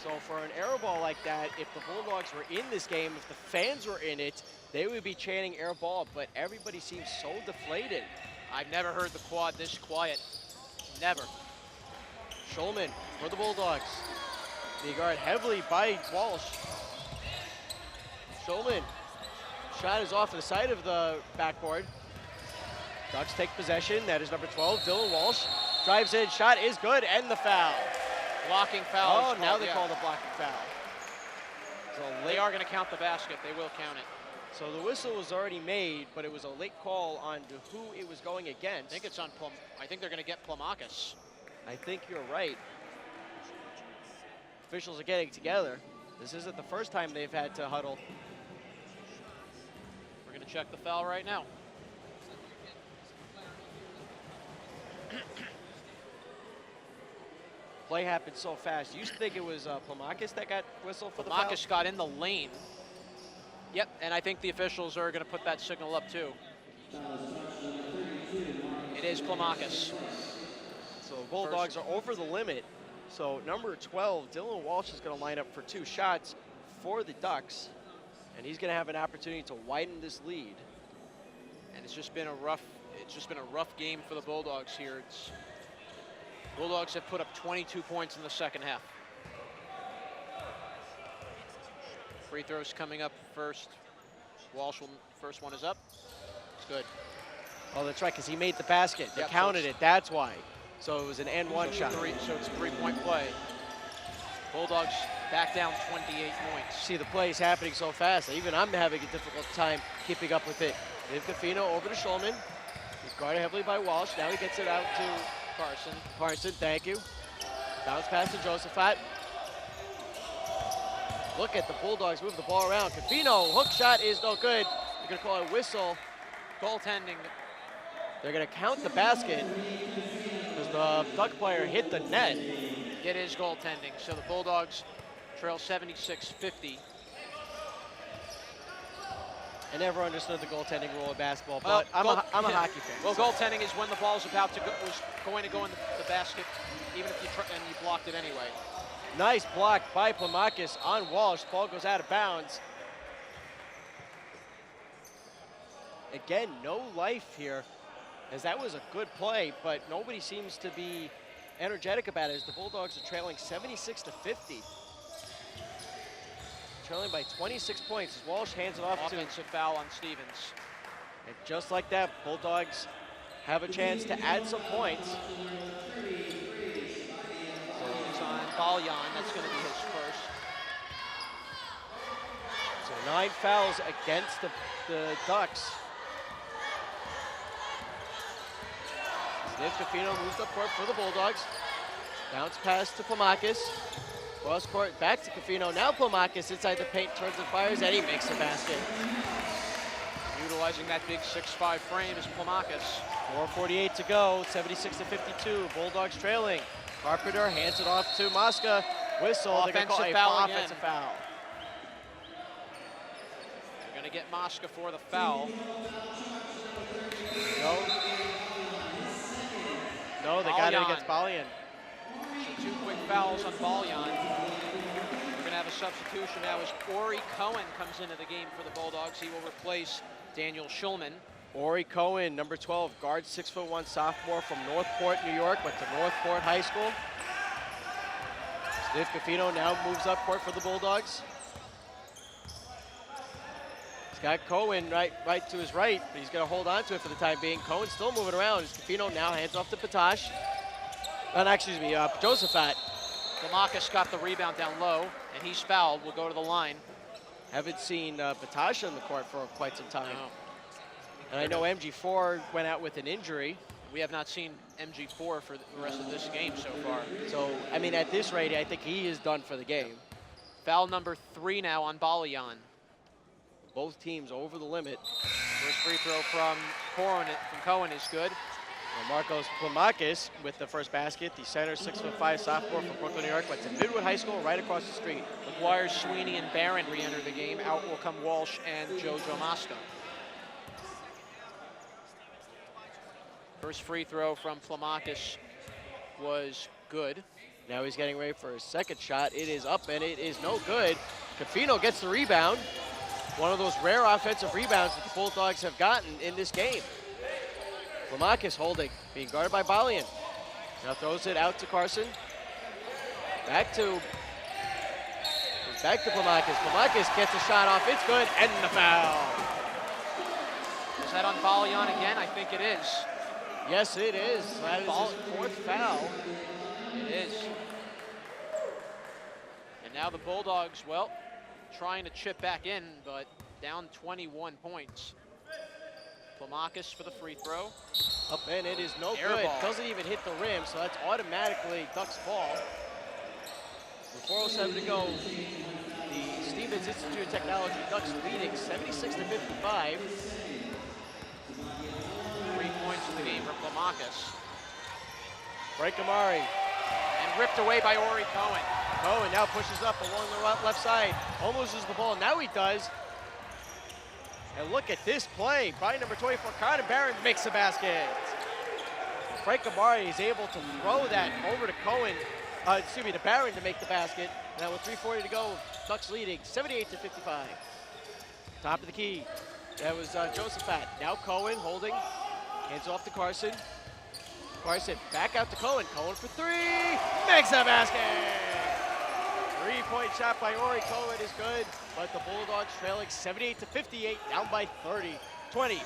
So for an air ball like that, if the Bulldogs were in this game, if the fans were in it, they would be chanting air ball, but everybody seems so deflated. I've never heard the quad this quiet. Never. Shulman for the Bulldogs. Being guarded heavily by Walsh. Shulman. Shot is off to the side of the backboard. Ducks take possession. That is number 12, Dylan Walsh. Drives in, shot is good, and the foul. Blocking foul. Oh, now they call the blocking foul. So They are going to count the basket. They will count it. So the whistle was already made, but it was a late call on to who it was going against. I think it's on Plum. I think they're going to get Plumakis. I think you're right. Officials are getting together. This isn't the first time they've had to huddle. We're going to check the foul right now. Play happened so fast. You used to think it was Plumakis that got whistled for the foul? Plumakis got in the lane. Yep, and I think the officials are going to put that signal up too. It is Plumakis. So Bulldogs are over the limit. So number 12, Dylan Walsh is going to line up for two shots for the Ducks, and he's going to have an opportunity to widen this lead. And it's just been a rough game for the Bulldogs here. Bulldogs have put up 22 points in the second half. Free throws coming up first. Walsh will, first one is up. It's good. Oh, that's right, because he made the basket. They Yep, counted so it, that's why. So it was an and one shot. So it's a 3-point play. Bulldogs back down 28 points. See, the play is happening so fast. Even I'm having a difficult time keeping up with it. Viv Cafino over to Schulman. He's guarded heavily by Walsh. Now he gets it out to Carson. Carson, thank you. Bounce pass to Josephat. Look at the Bulldogs move the ball around. Cafino, hook shot is no good. They're gonna call a whistle. Goaltending. They're gonna count the basket because the Duck player hit the net. It is goaltending. So the Bulldogs trail 76-50. I never understood the goaltending rule of basketball, Well, but I'm a hockey fan. Well, goaltending is when the ball's about to go, going to go in the basket, even if and you blocked it anyway. Nice block by Plamakis on Walsh. Ball goes out of bounds. Again, no life here, as that was a good play, but nobody seems to be energetic about it as the Bulldogs are trailing 76-50. Trailing by 26 points as Walsh hands it off to... Offensive foul on Stevens. And just like that, Bulldogs have a chance to add some points. So it's on Balyan. That's going to be his first. So 9 fouls against the Ducks. Nick Cafino moves up court for the Bulldogs. Bounce pass to Plamakis. Cross court back to Cafino. Now Plamakis inside the paint, turns and fires, and he makes the basket. Utilizing that big 6'5" frame is Plamakis. 4:48 to go, 76-52. Bulldogs trailing. Carpenter hands it off to Mosca. Whistle. They're Offensive gonna foul call again. offensive foul. They're going to get Mosca for the foul. No, they got it against Balyan. So 2 quick fouls on Balyan. We're going to have a substitution now as Ori Cohen comes into the game for the Bulldogs. He will replace Daniel Schulman. Ori Cohen, number 12, guard, 6'1" sophomore from Northport, New York, went to Northport High School. Steve Cafino now moves up court for the Bulldogs. He's got Cohen right to his right, but he's going to hold on to it for the time being. Cohen still moving around. Cafino now hands off to Patash. Josephat. Plamakis got the rebound down low, and he's fouled. Will go to the line. Haven't seen Patash on the court for quite some time. No. And I know MG4 went out with an injury. We have not seen MG4 for the rest of this game so far. So, I mean, at this rate, I think he is done for the game. Foul number 3 now on Balyan. Both teams over the limit. First free throw from Cohen is good. And Marcos Plamakis with the first basket. The center, 6'5" sophomore from Brooklyn, New York, went to Midwood High School right across the street. McGuire, Sweeney, and Barron re-enter the game. Out will come Walsh and Jojo Mosca. First free throw from Plamakis was good. Now he's getting ready for his second shot. It is up and it is no good. Cafino gets the rebound. One of those rare offensive rebounds that the Bulldogs have gotten in this game. Plamakis holding, being guarded by Balyan. Now throws it out to Carson. Back to Plamakis. Plamakis gets a shot off. It's good, and the foul. Is that on Balyan again? I think it is. Yes, it is. That is his 4th foul. It is. And now the Bulldogs, well, trying to chip back in, but down 21 points. Plamakis for the free throw. Up and it is no Air good. ball. Doesn't even hit the rim, so that's automatically Ducks ball. With 4:07 to go, the Stevens Institute of Technology Ducks leading 76-55. 3 points in the game for Plamakis. Frank Amari. And ripped away by Ori Cohen. Cohen now pushes up along the left side. Almost loses the ball. Now he does. And look at this play by number 24, Connor Barron makes the basket. Frank Amari is able to throw that over to to Barron to make the basket. Now with 3:40 to go, Ducks leading 78-55. Top of the key. That was Josephat. Now Cohen holding. Hands off to Carson. Carson back out to Cohen. Cohen for 3. Makes the basket. 3-point shot by Ori Cohen is good, but the Bulldogs trailing 78-58, down by 20.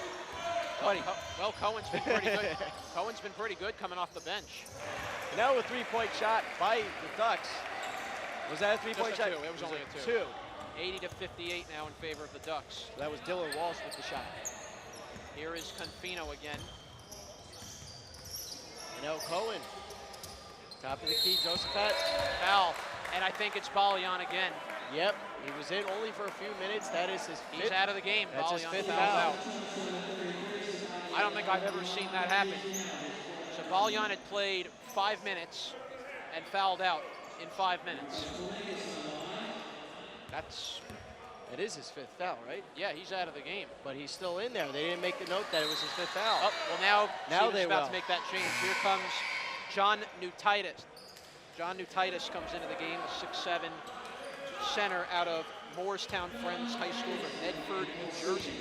Buddy. Well, Cohen's been pretty good. Cohen's been pretty good coming off the bench. Now a three-point shot by the Ducks. Was that a three-point Just a shot? two. It was only a two. 80 to 58 now in favor of the Ducks. So that was Dylan Walsh with the shot. Here is Confino again. And now Cohen. Top of the key, Josephat. Foul. And I think it's Balian again. Yep, he was in only for a few minutes. That is his fifth. He's out of the game. That's his Balian fifth fouls foul. out. I don't think I've ever seen that happen. So Balian had played 5 minutes and fouled out in 5 minutes. It is his fifth foul, right? Yeah, he's out of the game. But he's still in there. They didn't make the note that it was his fifth foul. Oh, well now Now Stevens they about will. to make that change. Here comes John Newtitis. John Newtitis comes into the game, a 6'7" center out of Moorestown Friends High School from Medford, New Jersey.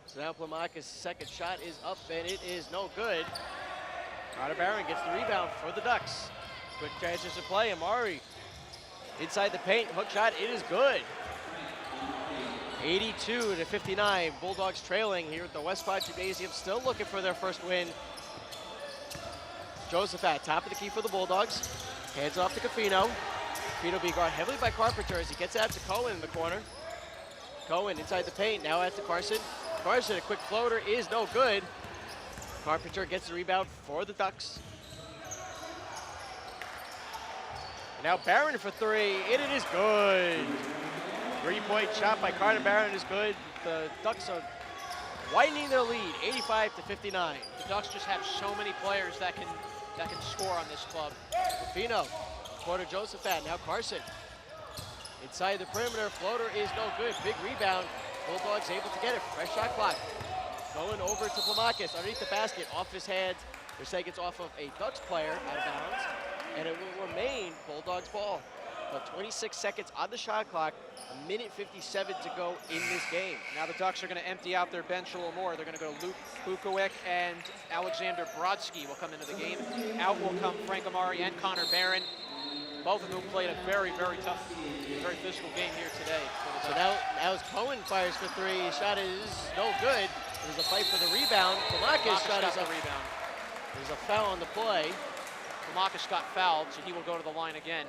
So now Plamakas' second shot is up, and it is no good. Carter Barron gets the rebound for the Ducks. Quick transition play, Amari. Inside the paint, hook shot, it is good. 82 to 59, Bulldogs trailing here at the West Pod Gymnasium, still looking for their first win. Josephat, top of the key for the Bulldogs. Hands off to Confino. Confino being guarded heavily by Carpenter as he gets out to Cohen in the corner. Cohen inside the paint, now out to Carson. Carson, a quick floater is no good. Carpenter gets the rebound for the Ducks. And now Barron for three, and it is good. 3-point shot by Carter Barron is good. The Ducks are widening their lead, 85 to 59. The Ducks just have so many players that can score on this club. Rufino, Porter Josephat, now Carson. Inside the perimeter, floater is no good. Big rebound. Bulldogs able to get it. Fresh shot clock. Going over to Plamakas underneath the basket, off his hands. They're saying it's off of a Ducks player out of bounds, and it will remain Bulldogs ball. But 26 seconds on the shot clock, 1:57 to go in this game. Now the Ducks are going to empty out their bench a little more. They're going to go Luke Bukowick and Alexander Brodsky will come into the game. Out will come Frank Amari and Connor Barron. Both of whom played a very, very tough, very physical game here today. So now as Cohen fires for three, his shot is no good. There's a fight for the rebound. Plamakas' shot is got up. the rebound. There's a foul on the play. Plamakas got fouled, so he will go to the line again.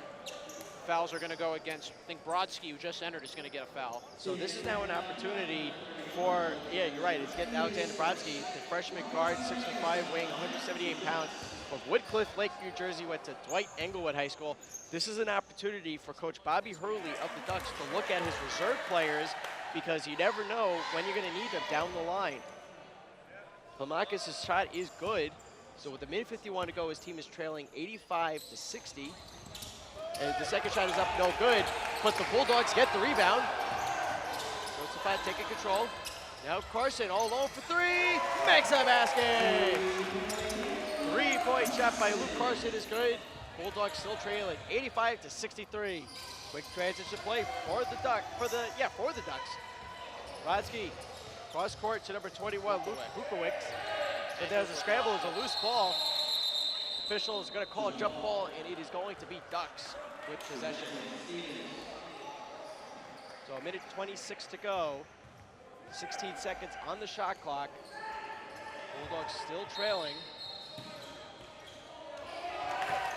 Fouls are going to go against, I think Brodsky, who just entered, is going to get a foul. So this is now an opportunity for, yeah, you're right, it's getting Alexander Brodsky, the freshman guard, 6'5", weighing 178 pounds, of Woodcliff Lake, New Jersey, went to Dwight Englewood High School. This is an opportunity for Coach Bobby Hurley of the Ducks to look at his reserve players because you never know when you're going to need them down the line. Plamakas' shot is good. So with the minute 51 to go, his team is trailing 85 to 60. And the second shot is up, no good. But the Bulldogs get the rebound. Josephat taking control. Now Carson all alone for three. Makes a basket. 3-point shot by Luke Carson is good. Bulldogs still trailing 85 to 63. Quick transition play for the Ducks. Brodsky cross court to number 21, Luke Bukowick. If there's a scramble, it's a loose ball. Official is going to call a jump ball, and it is going to be Ducks with possession. So a minute 26 to go. 16 seconds on the shot clock. Bulldogs still trailing.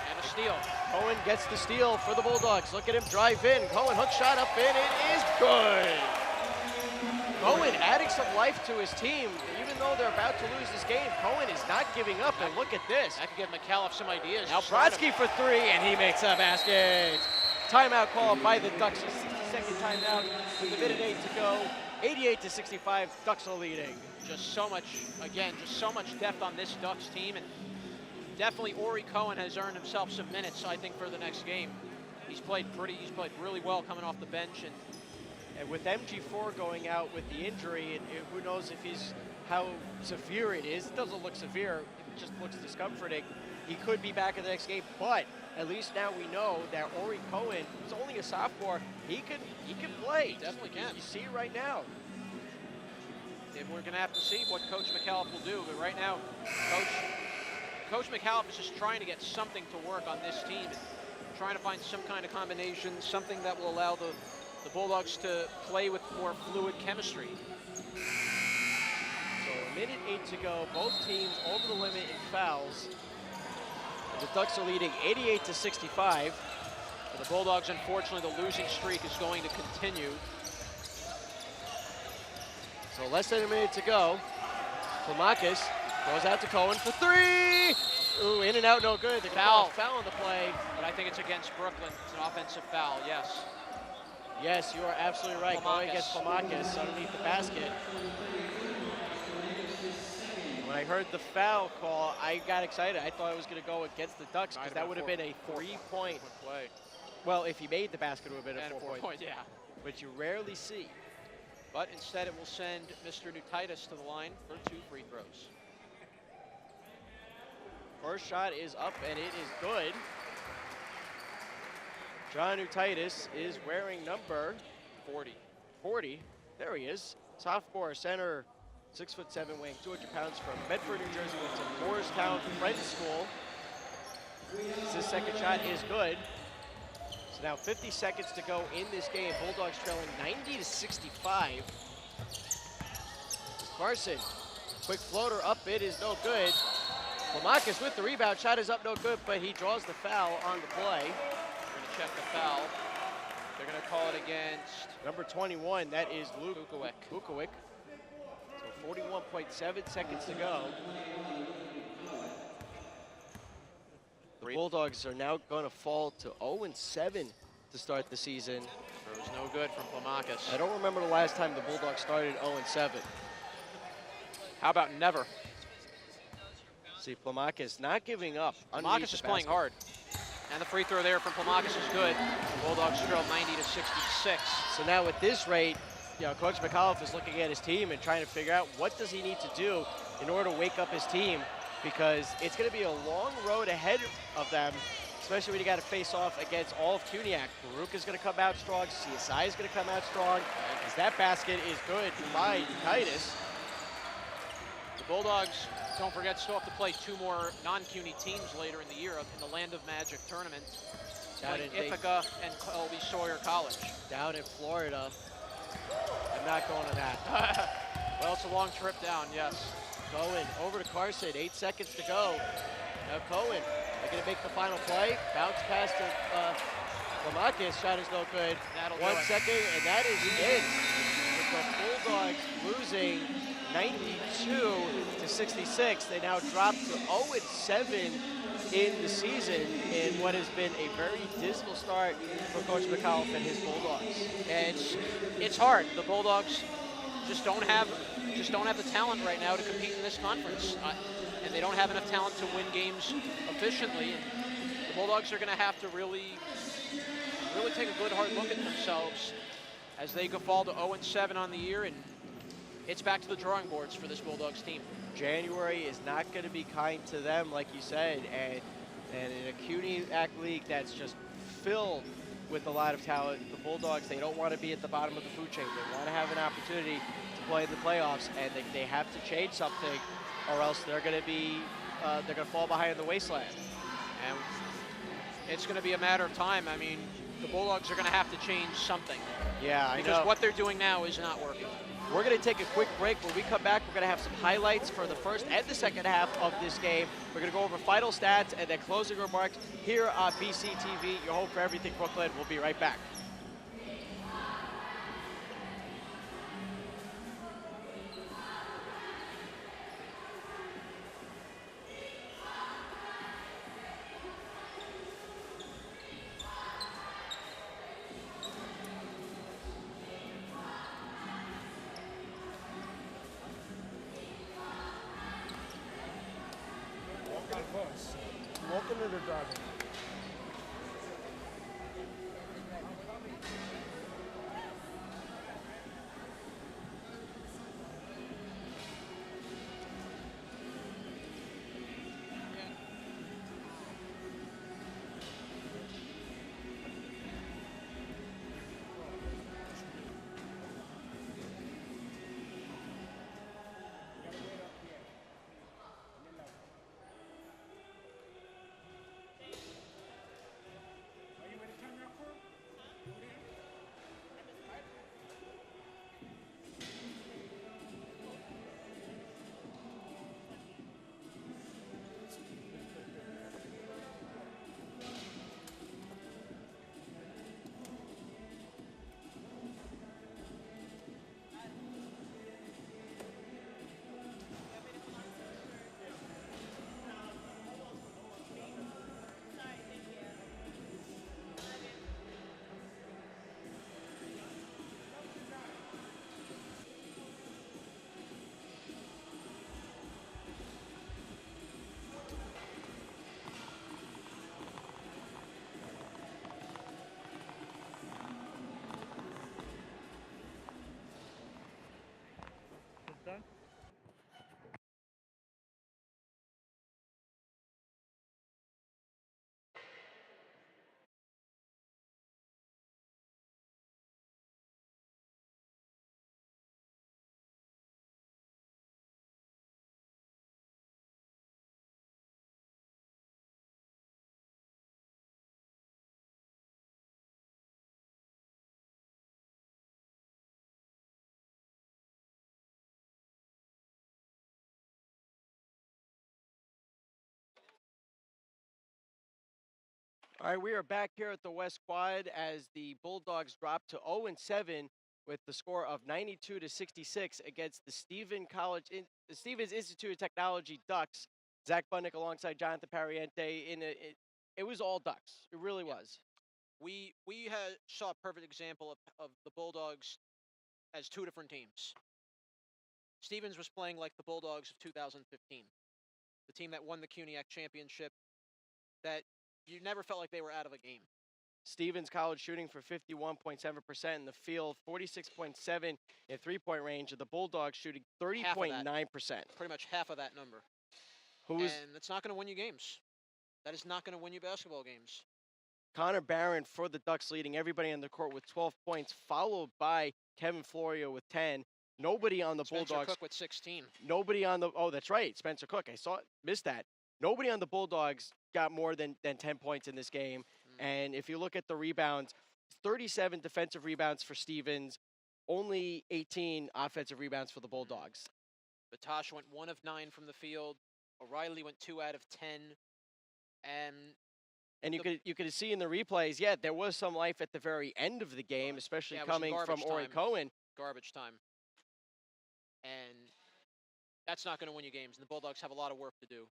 And a steal. Cohen gets the steal for the Bulldogs. Look at him drive in. Cohen hook shot up in. It is good. Cohen adding some life to his team. Even though they're about to lose this game, Cohen is not giving up, and look at this. That could give McAuliffe some ideas. Now Brodsky for three, and he makes a basket. Timeout called by the Ducks, a 60-second timeout with a minute 8 to go. 88 to 65, Ducks are leading. Just so much depth on this Ducks team, and definitely Ori Cohen has earned himself some minutes, I think, for the next game. He's played really well coming off the bench, and with MG4 going out with the injury, and who knows if how severe it is. It doesn't look severe, it just looks discomforting. He could be back in the next game, but at least now we know that Ori Cohen is only a sophomore. He can play. Definitely can. You see it right now. And we're going to have to see what Coach McAuliffe will do. But right now, Coach McAuliffe is just trying to get something to work on this team, and trying to find some kind of combination, something that will allow the Bulldogs to play with more fluid chemistry. So a minute 8 to go. Both teams over the limit in fouls. The Ducks are leading 88 to 65. For the Bulldogs, unfortunately, the losing streak is going to continue. So less than a minute to go. Plamakis goes out to Cohen for 3. Ooh, in and out, no good. The foul on the play. But I think it's against Brooklyn. It's an offensive foul, yes. Yes, you are absolutely right. Going against Plamakis underneath the basket. When I heard the foul call, I got excited. I thought it was going to go against the Ducks because that would have been a 3-point play. Well, if he made the basket, it would have been a 4-point. Yeah. Which you rarely see. But instead, it will send Mr. Nutitis to the line for 2 free throws. First shot is up, and it is good. John Nutitis is wearing number 40. There he is. Sophomore center, 6'7", weighing 200 pounds from Bedford, New Jersey. Went to Morristown Friends School. His second shot is good. So now 50 seconds to go in this game. Bulldogs trailing 90 to 65. Carson, quick floater up, it is no good. Plamakis with the rebound, shot is up, no good, but he draws the foul on the play. We're gonna check the foul. They're gonna call it against number 21, that is Luke Vukovic. So 41.7 seconds to go. The Bulldogs are now going to fall to 0-7 to start the season. It was no good from Plamakis. I don't remember the last time the Bulldogs started 0-7. How about never? See, Plamakis not giving up. Plamakis is playing hard. And the free throw there from Plamakis is good. The Bulldogs trail 90 to 66. So now at this rate, you know, Coach McAuliffe is looking at his team and trying to figure out what does he need to do in order to wake up his team, because it's going to be a long road ahead of them, especially when you got to face off against all of CUNYAC. Baruch is going to come out strong. CSI is going to come out strong, as that basket is good by Titus. The Bulldogs, don't forget, still have to play 2 more non-CUNY teams later in the year in the Land of Magic tournament. Down in Ithaca and Colby Sawyer College. Down in Florida. I'm not going to that. Well, it's a long trip down, yes. Cohen over to Carson, 8 seconds to go. Now Cohen, they're going to make the final play. Bounce pass to Plamakis, shot is no good. 1 second, and that is it. With the Bulldogs losing 92 to 66, they now drop to 0-7 in the season in what has been a very dismal start for Coach McAuliffe and his Bulldogs. And it's hard. The Bulldogs just don't have the talent right now to compete in this conference, and they don't have enough talent to win games efficiently. And the Bulldogs are going to have to really take a good hard look at themselves as they fall to 0-7 on the year, and it's back to the drawing boards for this Bulldogs team. January is not going to be kind to them, like you said, and in a CUNYAC league that's just filled with a lot of talent, the Bulldogs, they don't want to be at the bottom of the food chain. They want to have an opportunity to play in the playoffs, and they have to change something, or else they're going to be they're going to fall behind in the wasteland. And it's going to be a matter of time. I mean, the Bulldogs are going to have to change something. Yeah, I know. Because what they're doing now is not working. We're going to take a quick break. When we come back, we're going to have some highlights for the first and the second half of this game. We're going to go over final stats and then closing remarks here on BCTV, your home for everything Brooklyn. We'll be right back. Walking or driving? All right, we are back here at the West Quad as the Bulldogs drop to 0-7 with the score of 92-66 against the the Stevens Institute of Technology Ducks. Zach Bunnick alongside Jonathan Pariente. It was all Ducks. It really was. We saw a perfect example of the Bulldogs as two different teams. Stevens was playing like the Bulldogs of 2015, the team that won the CUNYAC championship, that you never felt like they were out of a game. Stevens College shooting for 51.7% in the field, 46.7 in three-point range, and the Bulldogs shooting 30.9%. Pretty much half of that number. And it's not going to win you games. That is not going to win you basketball games. Connor Barron for the Ducks leading everybody on the court with 12 points, followed by Kevin Florio with 10. Nobody on the Spencer Bulldogs. Cook with 16. Nobody on the. Oh, that's right, Spencer Cook. Missed that. Nobody on the Bulldogs got more than 10 points in this game. And if you look at the rebounds, 37 defensive rebounds for Stevens, only 18 offensive rebounds for the Bulldogs. Batosh went 1 of 9 from the field. O'Reilly went 2 out of 10. And you could see in the replays, yeah, there was some life at the very end of the game, especially coming from Ori Cohen. Garbage time. And that's not going to win you games. And the Bulldogs have a lot of work to do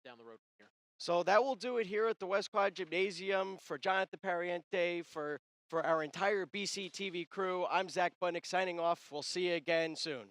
down the road from here. So that will do it here at the West Quad Gymnasium. For Jonathan Pariente, for our entire BC TV crew, I'm Zach Bunnick signing off. We'll see you again soon.